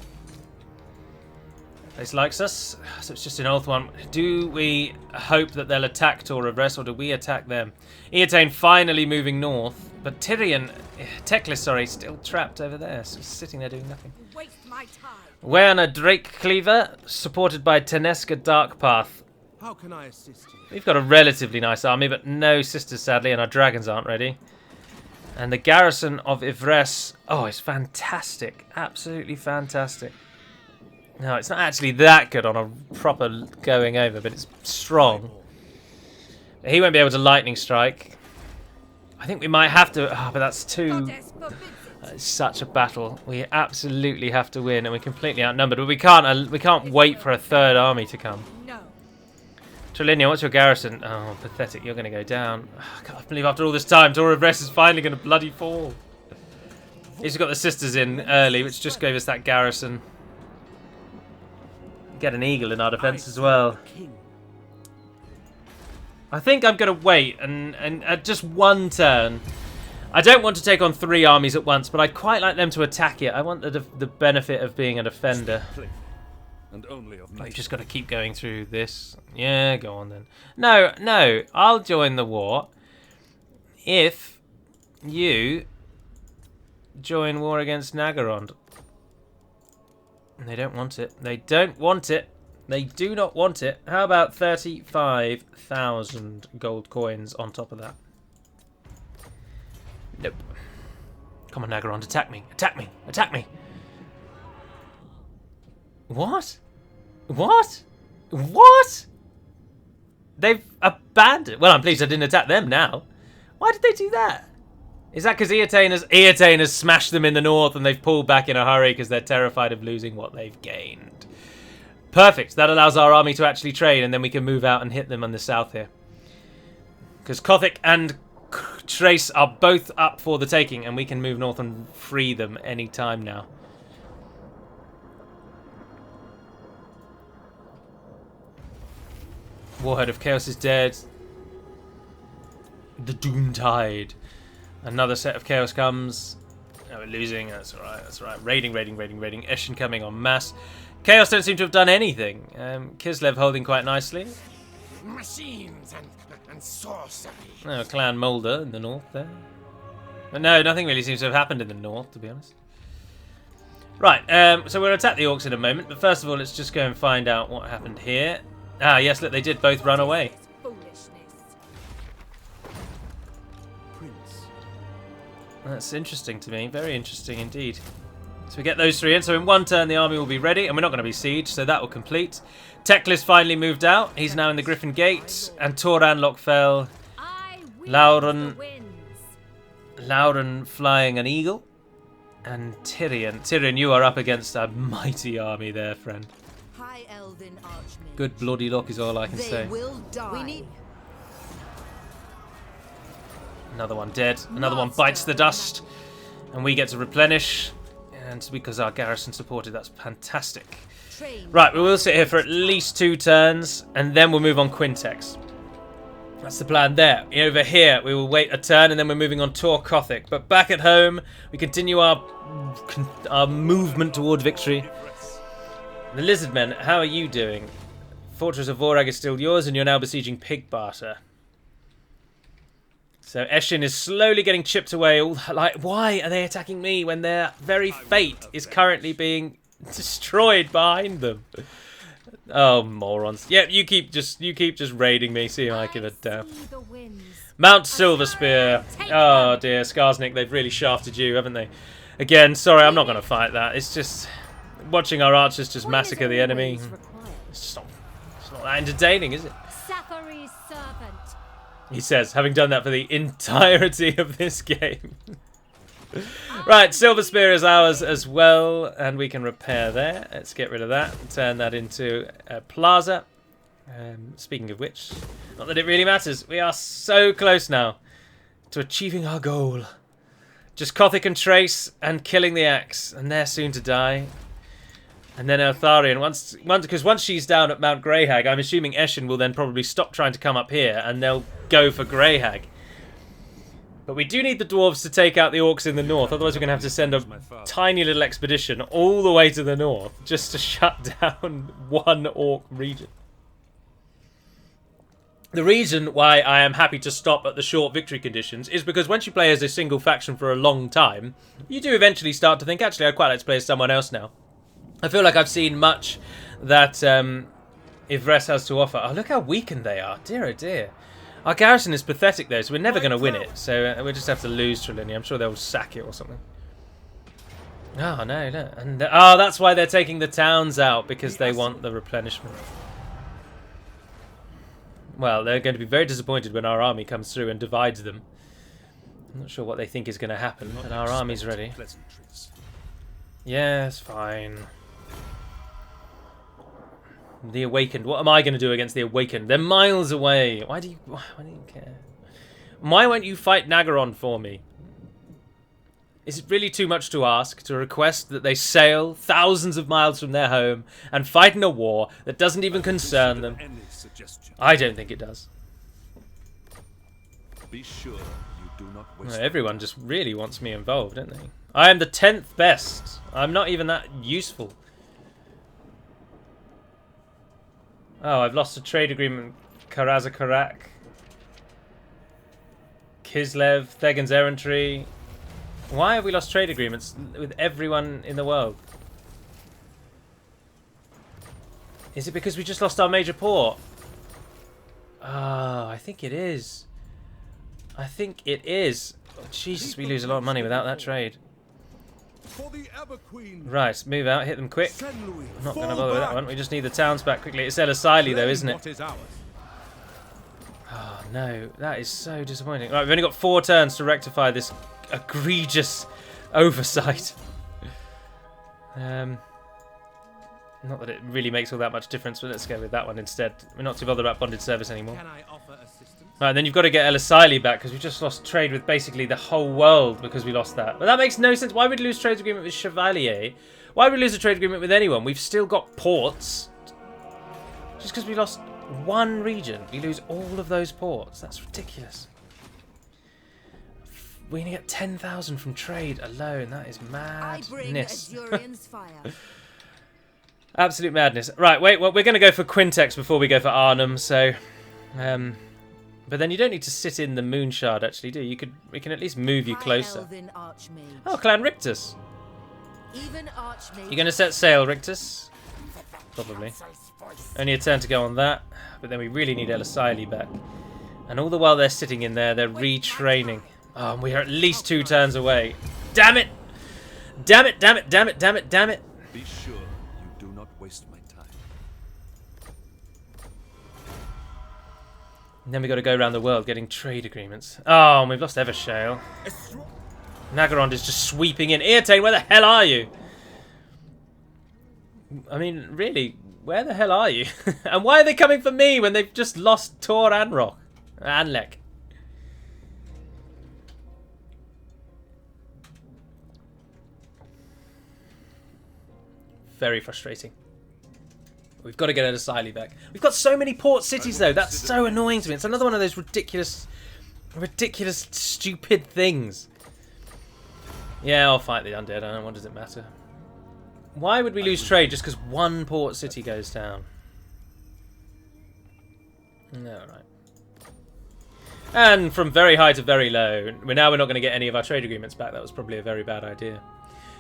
S1: Place likes us, so it's just an oath one. Do we hope that they'll attack Tor of Rest, or do we attack them? Eotane finally moving north, but Teclis, sorry, still trapped over there, so sitting there doing nothing.
S6: Waste my time.
S1: Wearna Drake Cleaver, supported by Teneska Darkpath.
S5: How can I assist you?
S1: We've got a relatively nice army, but no sisters, sadly, and our dragons aren't ready. And the garrison of Ivres, oh, it's fantastic. Absolutely fantastic. No, it's not actually that good on a proper going over, but it's strong. He won't be able to lightning strike. I think we might have to... Oh, but that's too... It's such a battle. We absolutely have to win, and we're completely outnumbered. But we can't wait for a third army to come.
S6: No.
S1: Trelinia, what's your garrison? Oh, pathetic. You're going to go down. Oh, I can't believe after all this time, Tor of Rest is finally going to bloody fall. He's got the sisters in early, which just gave us that garrison. Get an eagle in our defense as well. I think I'm going to wait and just one turn. I don't want to take on 3 armies at once, but I'd quite like them to attack it. I want the benefit of being a defender.
S2: And only of
S1: I've just got to keep going through this. Yeah, go on then. No, I'll join the war if you join war against Nagarond. They don't want it. They don't want it. They do not want it. How about 35,000 gold coins on top of that? Nope. Come on, Nagarond, attack me. Attack me. Attack me. What? What? What? They've abandoned... Well, I'm pleased I didn't attack them now. Why did they do that? Is that because Eotane has smashed them in the north and they've pulled back in a hurry because they're terrified of losing what they've gained? Perfect. That allows our army to actually train, and then we can move out and hit them on the south here. Because Kothic and Trace are both up for the taking, and we can move north and free them any time now. Warhead of Chaos is dead. The Doom Tide. Another set of Chaos comes. Oh, we're losing. That's alright. That's alright. Raiding. Eshin coming en masse. Chaos don't seem to have done anything. Kislev holding quite nicely.
S2: Machines and sorcery.
S1: Oh, Clan Molder in the north there. But no, nothing really seems to have happened in the north, to be honest. Right, so we'll attack the orcs in a moment, but first of all, let's just go and find out what happened here. Ah, yes, look, they did both run away.
S6: Foolishness.
S5: Prince.
S1: That's interesting to me, very interesting indeed. So we get those three in, so in one turn the army will be ready, and we're not going to be sieged, so that will complete. Teclis finally moved out, he's now in the Griffin Gate, and Toran Lockfell,
S3: I wield
S1: Lauren-
S3: the winds.
S1: Lauren flying an eagle, and Tyrion. Tyrion, you are up against a mighty army there, friend.
S6: High Elven Archmage.
S1: Good bloody luck is all I can
S6: They
S1: say.
S6: will die. We need
S1: Another one dead. Another one bites the dust. And we get to replenish. And because our garrison supported, that's fantastic.
S6: train.
S1: Right, we will sit here for at least 2 turns. And then we'll move on Quintex. That's the plan there. Over here, we will wait a turn. And then we're moving on Tor Kothic. But back at home, we continue our movement toward victory. The Lizardmen, how are you doing? Fortress of Vorag is still yours. And you're now besieging Pigbarter. So Eshin is slowly getting chipped away. Like, why are they attacking me when their very fate is currently being destroyed behind them? Oh, morons! Yep, you keep just raiding me. See how I give a damn.
S3: See the winds.
S1: Mount Silverspear. Oh dear, Skarsnik, they've really shafted you, haven't they? Again, sorry, I'm not going to fight that. It's just watching our archers just massacre the enemy. It's not that entertaining, is it?
S3: Safary's servant.
S1: He says, having done that for the entirety of this game. Right, Silver Spear is ours as well, and we can repair there. Let's get rid of that and turn that into a plaza. Speaking of which, not that it really matters, we are so close now to achieving our goal. Just Kothic and Trace and killing the axe, and they're soon to die. And then Eltharion, because once she's down at Mount Greyhag, I'm assuming Eshin will then probably stop trying to come up here, and they'll go for Greyhag. But we do need the dwarves to take out the orcs in the north, otherwise we're going to have to send a tiny little expedition all the way to the north just to shut down one orc region. The reason why I am happy to stop at the short victory conditions is because once you play as a single faction for a long time, you do eventually start to think, actually, I'd quite like to play as someone else now. I feel like I've seen much that Ivres has to offer. Oh, look how weakened they are. Dear, oh dear. Our garrison is pathetic, though, so we're never going to win it. So we'll just have to lose Trelawney. I'm sure they'll sack it or something. Oh, no, look. And, that's why they're taking the towns out, because they want the replenishment. Well, they're going to be very disappointed when our army comes through and divides them. I'm not sure what they think is going to happen, but our army's ready. Yes, fine. The Awakened. What am I going to do against the Awakened? They're miles away. Why do you care? Why won't you fight Nagaron for me? Is it really too much to ask to request that they sail thousands of miles from their home and fight in a war that doesn't even concern them? I don't think it does.
S2: Be sure you do not waste.
S1: Well, everyone just really wants me involved, don't they? I am the 10th best. I'm not even that useful. Oh, I've lost a trade agreement. Karazakarak, Kislev, Thegan's Errantry. Why have we lost trade agreements with everyone in the world? Is it because we just lost our major port? Oh, I think it is. I think it is. Oh, Jesus, we lose a lot of money without that trade. Right, move out, hit them quick. I'm not going to bother with that one. We just need the towns back quickly. It's Elisili though, isn't it? Oh no, that is so disappointing. Right, we've only got 4 turns to rectify this egregious oversight. Not that it really makes all that much difference, but let's go with that one instead. We're not too bothered about bonded service anymore.
S5: Can I offer assistance?
S1: Right, then you've got to get Elisili back, because we just lost trade with basically the whole world because we lost that. But that makes no sense. Why would we lose trade agreement with Chevalier? Why would we lose a trade agreement with anyone? We've still got ports. Just because we lost one region, we lose all of those ports. That's ridiculous. We only get 10,000 from trade alone. That is
S6: I bring
S1: madness.
S6: Azurion's fire.
S1: Absolute madness. Right, wait, well, we're going to go for Quintex before we go for Arnhem, so... but then you don't need to sit in the Moonshard, actually, do you? We can at least move you closer. Oh, Clan Rictus.
S6: Even Archmage.
S1: You're going to set sail, Rictus? Probably. Only a turn to go on that, but then we really need Eltharion back. And all the while they're sitting in there, they're retraining. Oh, and we are at least 2 turns away. Damn it! Damn it, damn it, damn it, damn it, damn it!
S5: Be sure you do not waste my time.
S1: And then we got to go around the world getting trade agreements. Oh, and we've lost Evershale. Nagarond is just sweeping in. Eartane, where the hell are you? I mean, really, where the hell are you? And why are they coming for me when they've just lost Tor and Rock? And Lek. Very frustrating. We've got to get Eltharion back. We've got so many port cities, though. That's so annoying to me. It's another one of those ridiculous, stupid things. Yeah, I'll fight the undead. I don't know. What does it matter? Why would we lose trade just because one port city goes down? No, right. And from very high to very low, we're not going to get any of our trade agreements back. That was probably a very bad idea.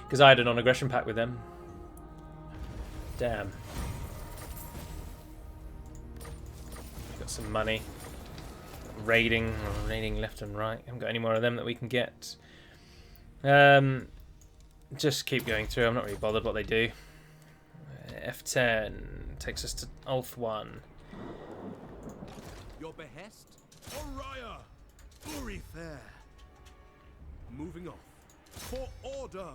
S1: Because I had a non-aggression pact with them. Damn. Got some money. Raiding left and right. Haven't got any more of them that we can get. Just keep going through. I'm not really bothered what they do. F10 takes us to Ulth 1.
S5: Your behest? Oriah! Fury fair. Moving off. For order.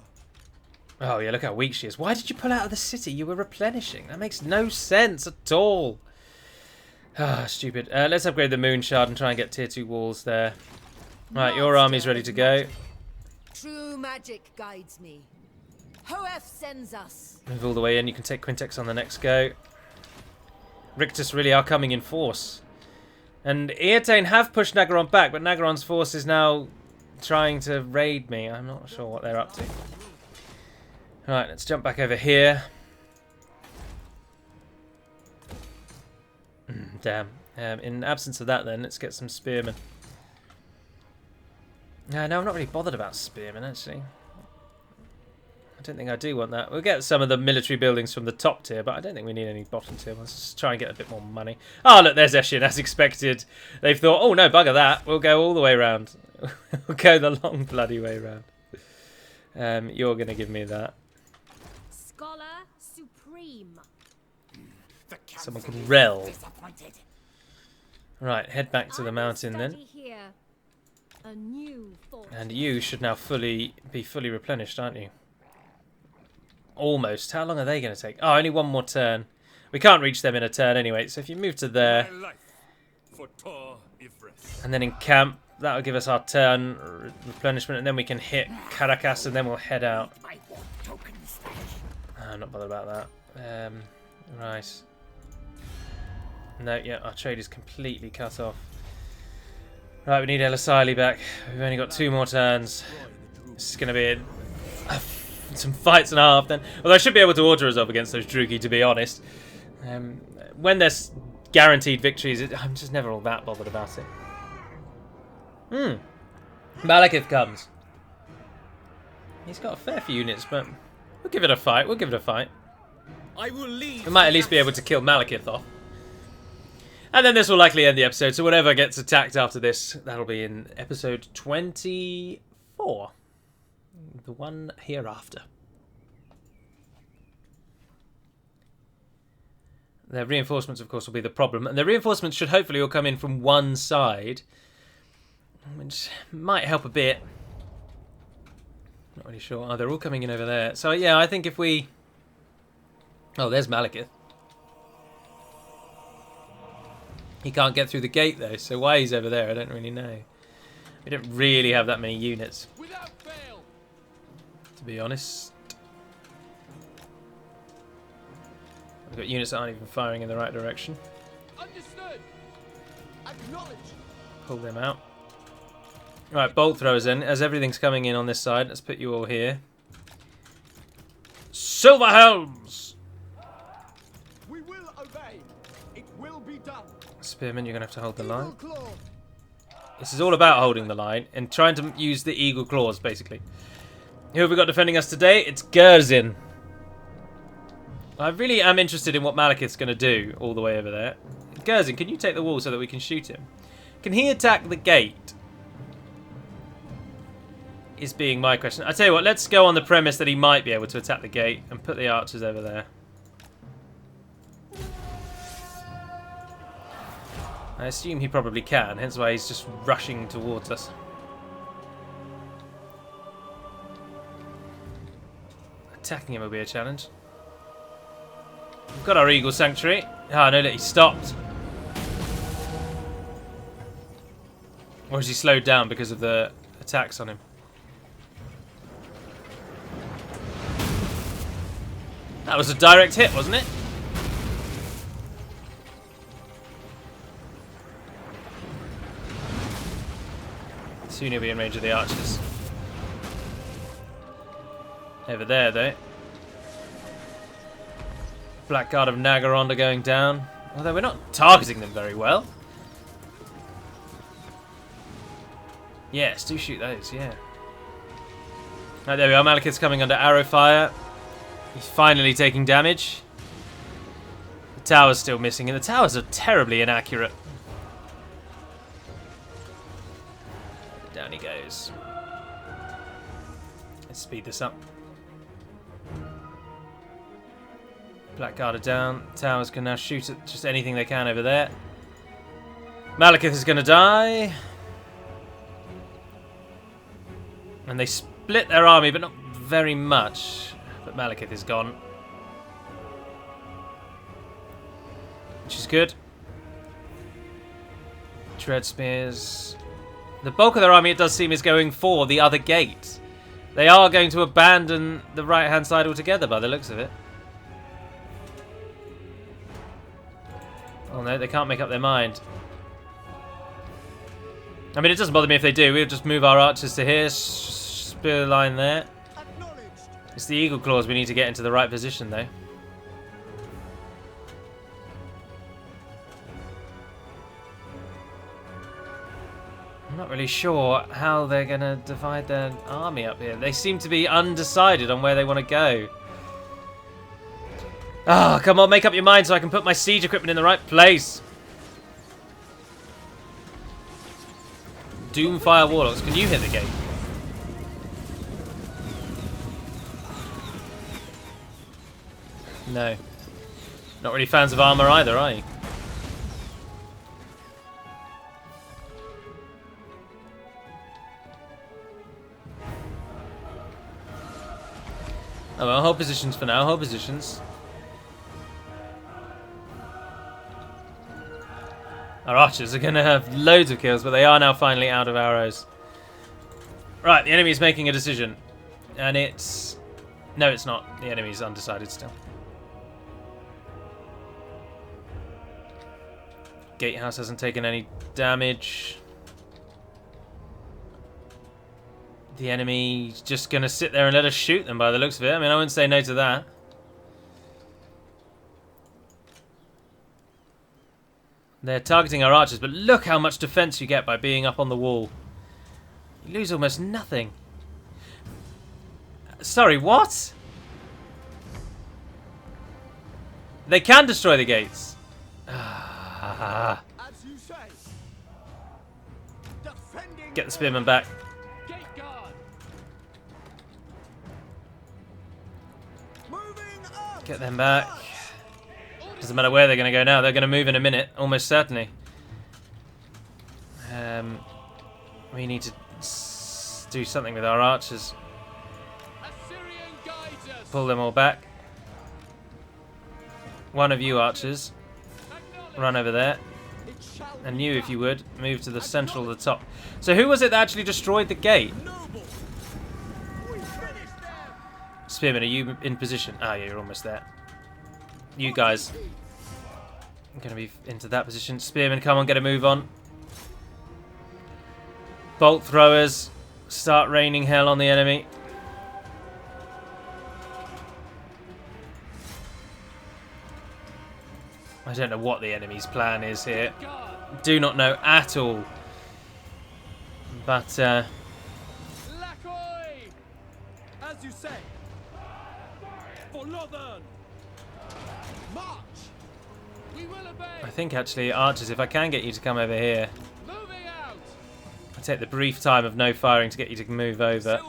S1: Oh yeah, look how weak she is. Why did you pull out of the city? You were replenishing. That makes no sense at all. Ah, stupid. Let's upgrade the Moonshard and try and get tier 2 walls there. Right, your army's ready to go.
S6: True magic guides me. Hoef sends us.
S1: Move all the way in. You can take Quintex on the next go. Rictus really are coming in force. And Eartane have pushed Nagaron back, but Nagaron's force is now trying to raid me. I'm not sure what they're up to. Right, let's jump back over here. Damn. In absence of that, then, let's get some spearmen. No, I'm not really bothered about spearmen, actually. I don't think I do want that. We'll get some of the military buildings from the top tier, but I don't think we need any bottom tier ones. Let's try and get a bit more money. Oh, look, there's Eshin, as expected. They've thought, oh, no, bugger that. We'll go all the way around. We'll go the long bloody way around. You're going to give me that.
S3: Scholar Supreme.
S1: Someone can rel. Right, head back to the mountain then.
S3: Here. A new
S1: And you should now be fully replenished, aren't you? Almost. How long are they going to take? Oh, only one more turn. We can't reach them in a turn anyway, so if you move to there, and then encamp, that'll give us our turn replenishment, and then we can hit Caracas, and then we'll head out. I'm not bothered about that. Right. No, yeah, our trade is completely cut off. Right, we need Eltharion back. We've only got 2 more turns. This is going to be some fights and a half then. Although I should be able to auto-resolve against those Drugi, to be honest. When there's guaranteed victories, I'm just never all that bothered about it. Malekith comes. He's got a fair few units, but we'll give it a fight. We'll give it a fight.
S5: I will lead.
S1: We might at least be able to kill Malekith off. And then this will likely end the episode, so whatever gets attacked after this, that'll be in episode 24. The one hereafter. Their reinforcements, of course, will be the problem. And the reinforcements should hopefully all come in from one side, which might help a bit. Not really sure. Oh, they're all coming in over there. So, yeah, I think if we... Oh, there's Malekith. He can't get through the gate, though, so why he's over there, I don't really know. We don't really have that many units, to be honest. We've got units that aren't even firing in the right direction.
S5: Understood. Acknowledged.
S1: Pull them out. Right, bolt throwers in. As everything's coming in on this side, let's put you all here. Silver helms!
S5: We will obey. It will be done.
S1: Spearman, you're going to have to hold the
S5: Eagle
S1: line.
S5: claw.
S1: This is all about holding the line and trying to use the eagle claws, basically. Who have we got defending us today? It's Gerzin. I really am interested in what Malekith's going to do all the way over there. Gerzin, can you take the wall so that we can shoot him? Can he attack the gate? Is being my question. I tell you what, let's go on the premise that he might be able to attack the gate and put the archers over there. I assume he probably can, hence why he's just rushing towards us. Attacking him will be a challenge. We've got our Eagle Sanctuary. Ah, no, he stopped. Or is he slowed down because of the attacks on him? That was a direct hit, wasn't it? Soon he'll be in range of the archers. Over there, though. Blackguard of Nagaronda are going down. Although we're not targeting them very well. Yes, do shoot those, yeah. Right, there we are. Malekith's coming under arrow fire. He's finally taking damage. The tower's still missing, and the towers are terribly inaccurate. Down he goes. Let's speed this up. Blackguard are down. Towers can now shoot at just anything they can over there. Malekith is going to die. And they split their army, but not very much. But Malekith is gone. Which is good. Tread spears. The bulk of their army, it does seem, is going for the other gate. They are going to abandon the right-hand side altogether by the looks of it. Oh no, they can't make up their mind. I mean, it doesn't bother me if they do. We'll just move our archers to here. Spear line there. It's the eagle claws we need to get into the right position, though. I'm not really sure how they're going to divide their army up here. They seem to be undecided on where they want to go. Ah, come on, make up your mind so I can put my siege equipment in the right place. Doomfire Warlocks, can you hit the gate? No. Not really fans of armor either, are you? Oh well, hold positions for now, hold positions. Our archers are going to have loads of kills, but they are now finally out of arrows. Right, the enemy's making a decision. And it's... No, it's not. The enemy's undecided still. Gatehouse hasn't taken any damage. The enemy's just going to sit there and let us shoot them by the looks of it. I mean, I wouldn't say no to that. They're targeting our archers, but look how much defense you get by being up on the wall. You lose almost nothing. Sorry, what? They can destroy the gates.
S5: As you say.
S1: Get the spearmen back.
S5: Gate guard. Moving up.
S1: Get them back. Doesn't matter where they're going to go now. They're going to move in a minute, almost certainly. We need to do something with our archers. Pull them all back. One of you archers, run over there. And you, if you would, move to the central of the top. So who was it that actually destroyed the gate? Spearman, are you in position? Ah, yeah, you're almost there. You guys. going to be into that position. Spearmen, come on, get a move on. Bolt throwers, start raining hell on the enemy. I don't know what the enemy's plan is here. Do not know at all. But,
S5: Lacoy! As you say. For Northern. March! We will obey.
S1: I think actually, archers, if I can get you to come over here.
S5: Moving out.
S1: I take the brief time of no firing to get you to move over.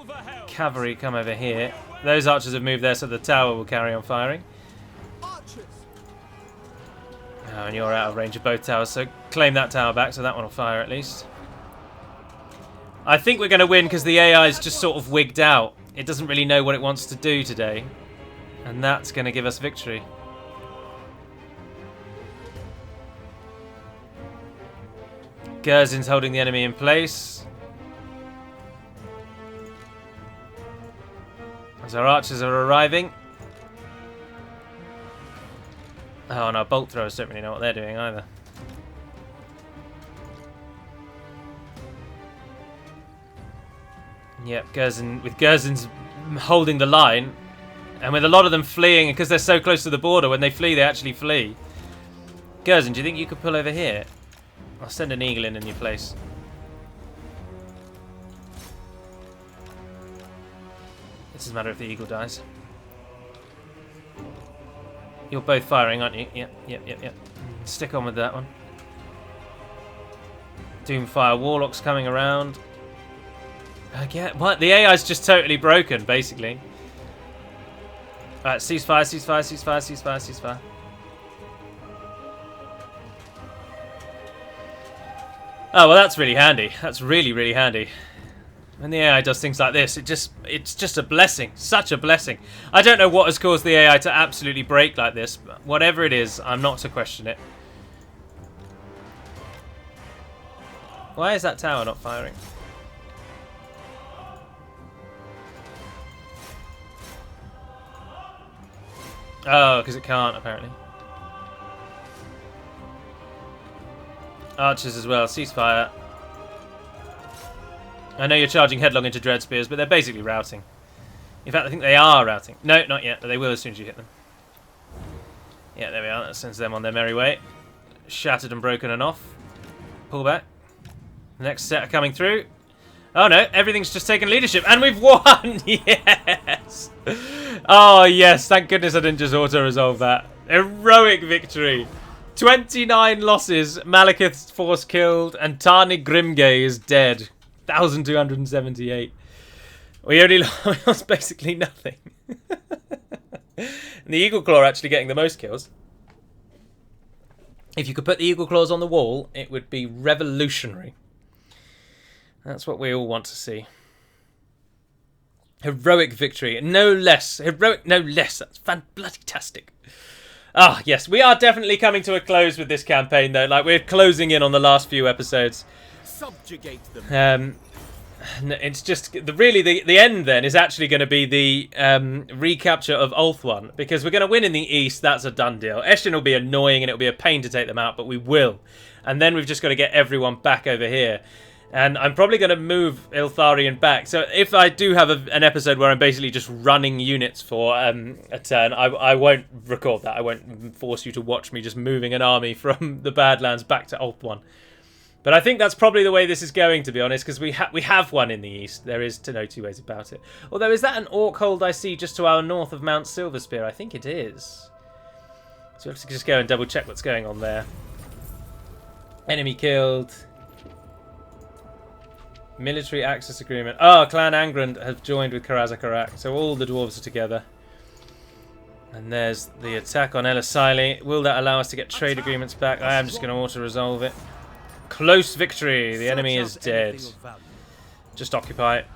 S1: Cavalry, come over here. Those archers have moved there so the tower will carry on firing.
S5: Archers.
S1: Oh, and you're out of range of both towers, so claim that tower back so that one will fire at least. I think we're going to win because the AI is just sort of wigged out. It doesn't really know what it wants to do today. And that's going to give us victory. Gerzin's holding the enemy in place. As our archers are arriving. Oh, and our bolt throwers don't really know what they're doing either. Yep, Gerzin's holding the line. And with a lot of them fleeing, because they're so close to the border, when they flee, they actually flee. Gerzin, do you think you could pull over here? I'll send an eagle in your place. It doesn't matter if the eagle dies. You're both firing, aren't you? Yep. Stick on with that one. Doomfire Warlock's coming around. Again, what? The AI's just totally broken, basically. Alright, ceasefire. Oh, well, that's really handy. That's really, really handy. When the AI does things like this, it's just a blessing. Such a blessing. I don't know what has caused the AI to absolutely break like this, but whatever it is, I'm not to question it. Why is that tower not firing? Oh, because it can't, apparently. Archers as well. Ceasefire. I know you're charging headlong into Dread Spears, but they're basically routing. In fact, I think they are routing. No, not yet, but they will as soon as you hit them. Yeah, there we are. That sends them on their merry way. Shattered and broken and off. Pull back. The next set are coming through. Oh no, everything's just taken leadership, and we've won! Yes! Oh yes, thank goodness I didn't just auto-resolve that. Heroic victory. 29 losses, Malekith's force killed, and Tarni Grimgay is dead. 1,278. We only lost basically nothing. And the Eagle Claw actually getting the most kills. If you could put the Eagle Claws on the wall, it would be revolutionary. That's what we all want to see. Heroic victory. No less. Heroic, no less. That's fan-bloody-tastic. Ah, yes. We are definitely coming to a close with this campaign, though. Like, we're closing in on the last few episodes.
S5: Subjugate them.
S1: It's just... the end, then, is actually going to be the recapture of Ulthuan. Because we're going to win in the east. That's a done deal. Eshin will be annoying, and it'll be a pain to take them out, but we will. And then we've just got to get everyone back over here. And I'm probably going to move Eltharion back. So if I do have an episode where I'm basically just running units for a turn, I won't record that. I won't force you to watch me just moving an army from the Badlands back to Ulthuan. But I think that's probably the way this is going, to be honest, because we have one in the east. There is no two ways about it. Although, is that an orc hold I see just to our north of Mount Silverspear? I think it is. So let's just go and double check what's going on there. Enemy killed. Military access agreement. Oh, Clan Angrand have joined with Karazakarak, so all the dwarves are together. And there's the attack on Elisili. Will that allow us to get trade agreements back? I am just going to auto-resolve it. Close victory. The enemy is dead. Just occupy it.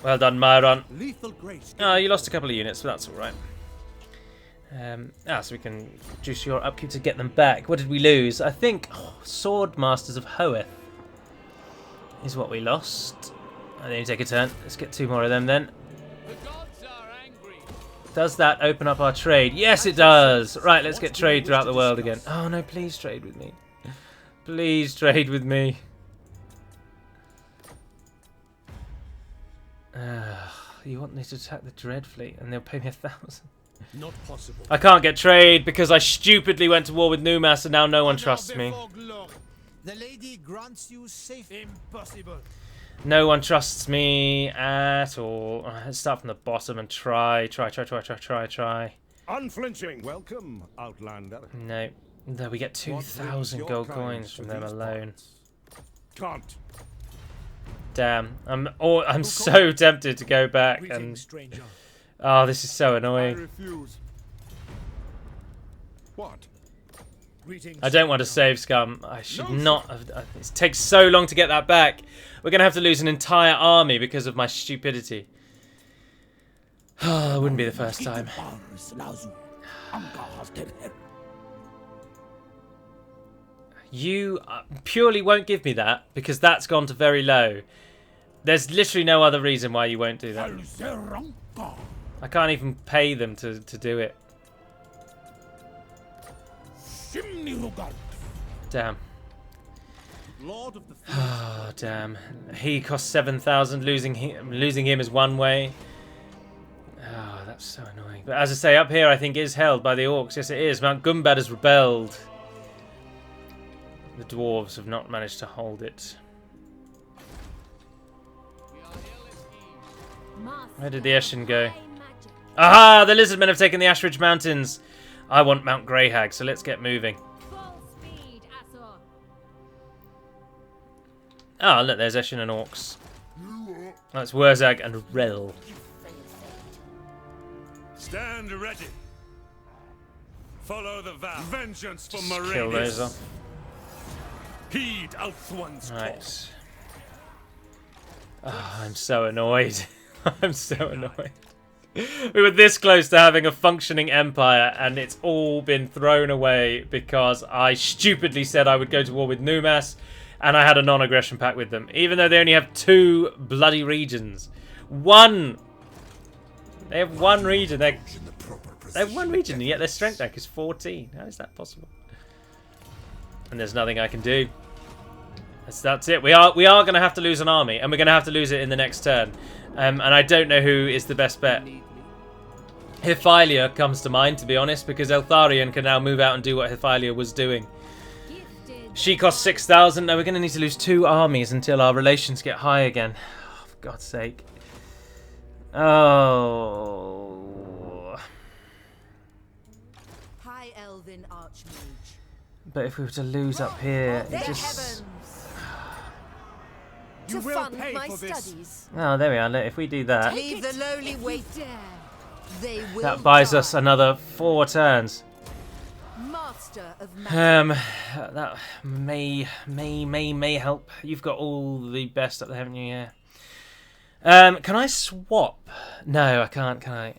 S1: Well done, Myron. Oh, you lost a couple of units, but that's alright. So we can juice your upkeep to get them back. What did we lose? I think Sword Masters of Hoeth is what we lost. I need to take a turn. Let's get two more of them then.
S5: The gods are angry.
S1: Does that open up our trade? Yes, it does. Right, let's get trade throughout the world again. Oh no, please trade with me. Please trade with me. You want me to attack the Dread Fleet and they'll pay me 1,000?
S2: Not possible.
S1: I can't get trade because I stupidly went to war with Numas and now no one trusts me.
S5: The lady grants you safe. Impossible.
S1: No one trusts me at all. Let's start from the bottom and try.
S2: Unflinching. Welcome, Outlander.
S1: No. No, we get 2,000 gold coins from them alone.
S2: Can't.
S1: Damn. I'm so tempted to go back and...
S5: stranger.
S1: Oh, this is so
S2: I
S1: annoying.
S2: refuse. What?
S5: Greetings.
S1: I don't want to save scum. I should not have... It takes so long to get that back. We're going to have to lose an entire army because of my stupidity. Oh, it wouldn't be the first time. You purely won't give me that because that's gone to very low. There's literally no other reason why you won't do that. I can't even pay them to do it. Damn.
S5: Lord of the
S1: Oh, damn. He costs 7,000. Losing him is one way. Oh, that's so annoying. But as I say, up here I think is held by the orcs. Yes, it is. Mount Gumbad has rebelled. The dwarves have not managed to hold it. Where did the Eshin go? Aha! The lizardmen have taken the Ashridge Mountains. I want Mount Greyhag, so let's get moving. Ah, look, there's Eshin and orcs. That's Wurzag and Rel.
S2: Stand ready. Follow the vow. Vengeance for Moraine.
S1: Kill those off.
S2: Heed Eltharion the Grim.
S1: Right. Oh, I'm so annoyed. I'm so annoyed. We were this close to having a functioning empire, and it's all been thrown away because I stupidly said I would go to war with Numas, and I had a non-aggression pact with them, even though they only have 2 bloody regions. One! They have 1 region. They have 1 region, and yet their strength deck is 14. How is that possible? And there's nothing I can do. That's it. We are going to have to lose an army, and we're going to have to lose it in the next turn. And I don't know who is the best bet. Hyphalia comes to mind, to be honest, because Eltharion can now move out and do what Hyphalia was doing. She costs 6,000. Now we're going to need to lose 2 armies until our relations get high again. Oh, for God's sake. Oh.
S6: High Elven Archmage.
S1: But if we were to lose up here, it just...
S6: Heavens.
S5: You
S6: To
S5: will
S6: fund
S5: pay
S6: my
S5: for this.
S6: studies.
S1: Oh, there we are. Look, if we do that,
S6: Leave the lowly wait. They will
S1: that buys
S6: die.
S1: us another 4 turns.
S6: Master of magic.
S1: That may help. You've got all the best up there, haven't you? Yeah. Can I swap? No, I can't. Can I?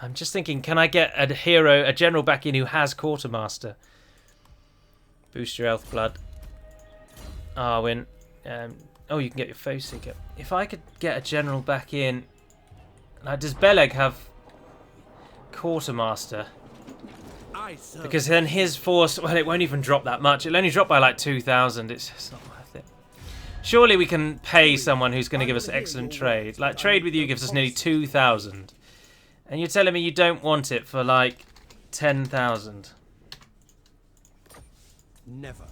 S1: I'm just thinking. Can I get a hero, a general back in who has quartermaster? Boost your elf blood. Arwen. Oh, you can get your foe seeker. If I could get a general back in, like, does Beleg have quartermaster? Because then his force, well, it won't even drop that much. It'll only drop by like 2,000. It's just not worth it. Surely we can pay someone who's going to give us excellent trade. Like, trade with you gives us nearly 2,000. And you're telling me you don't want it for like 10,000?
S5: Never.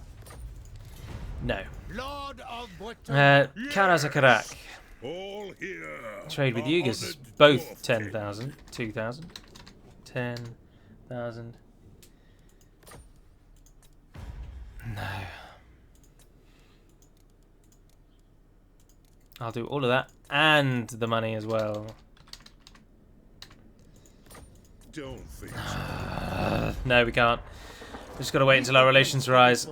S1: No.
S5: Lord of
S1: Karazakarak.
S2: All here.
S1: Trade with you gives us
S2: Honored
S1: both
S2: dwarf
S1: 10,000. 2,000. 10,000. No. I'll do all of that and the money as well.
S2: Don't think so.
S1: No, we can't. We've just got to wait until our relations rise.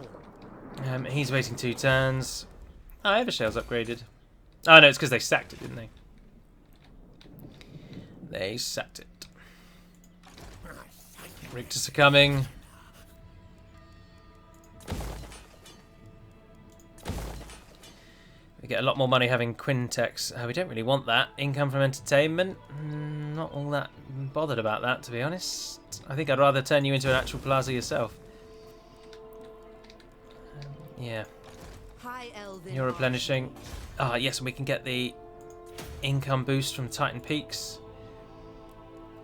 S1: He's waiting 2 turns. Oh, Evershale's upgraded. Oh, no, it's because they sacked it, didn't they? They sacked it. Rictus are coming. We get a lot more money having Quintex. We don't really want that. Income from entertainment? not all that bothered about that, to be honest. I think I'd rather turn you into an actual plaza yourself. Yeah.
S6: High Elven
S1: You're replenishing. Ah, yes, and we can get the income boost from Titan Peaks.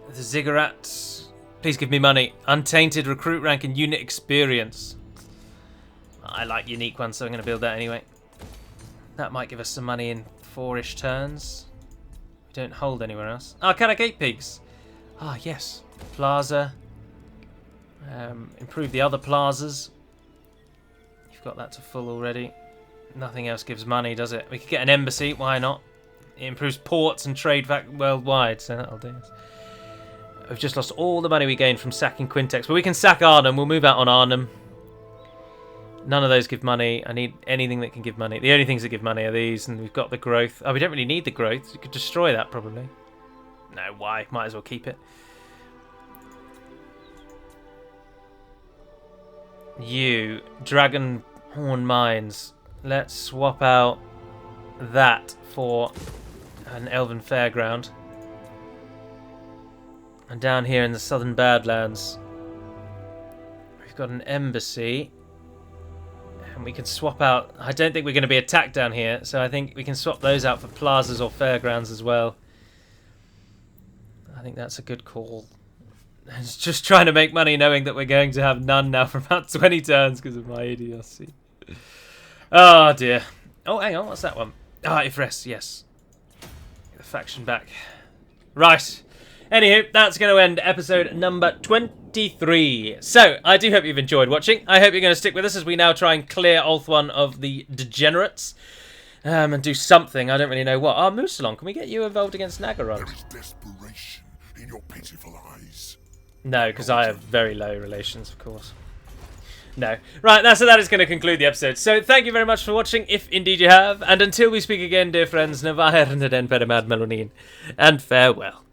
S1: The Ziggurat. Please give me money. Untainted recruit rank and unit experience. I like unique ones, so I'm going to build that anyway. That might give us some money in 4-ish turns. We don't hold anywhere else. Arcana Gate Peaks. Ah, yes. Plaza. Improve the other plazas. You've got that to full already. Nothing else gives money, does it? We could get an embassy. Why not? It improves ports and trade worldwide, so that'll do. We've just lost all the money we gained from sacking Quintex, but we can sack Arnhem. We'll move out on Arnhem. None of those give money. I need anything that can give money. The only things that give money are these, and we've got the growth. Oh, we don't really need the growth. You could destroy that, probably. No, why? Might as well keep it. You, Dragonhorn Mines. Let's swap out that for an Elven Fairground. And down here in the Southern Badlands, we've got an embassy. And we can swap out... I don't think we're going to be attacked down here, so I think we can swap those out for plazas or fairgrounds as well. I think that's a good call. It's just trying to make money knowing that we're going to have none now for about 20 turns because of my idiocy. Oh dear. Oh, hang on, what's that one? Ah, Ifres, yes. Get the faction back. Right. Anywho, that's going to end episode number 23. So, I do hope you've enjoyed watching. I hope you're going to stick with us as we now try and clear Ulthuan of the degenerates. And do something. I don't really know what. Ah, Musalon, can we get you involved against Nagaron?
S2: There is desperation in your pitiful eyes.
S1: No, because I have very low relations, of course. No. Right, that is going to conclude the episode. So, thank you very much for watching, if indeed you have. And until we speak again, dear friends, Navaher and den Perimad Melonin. And farewell.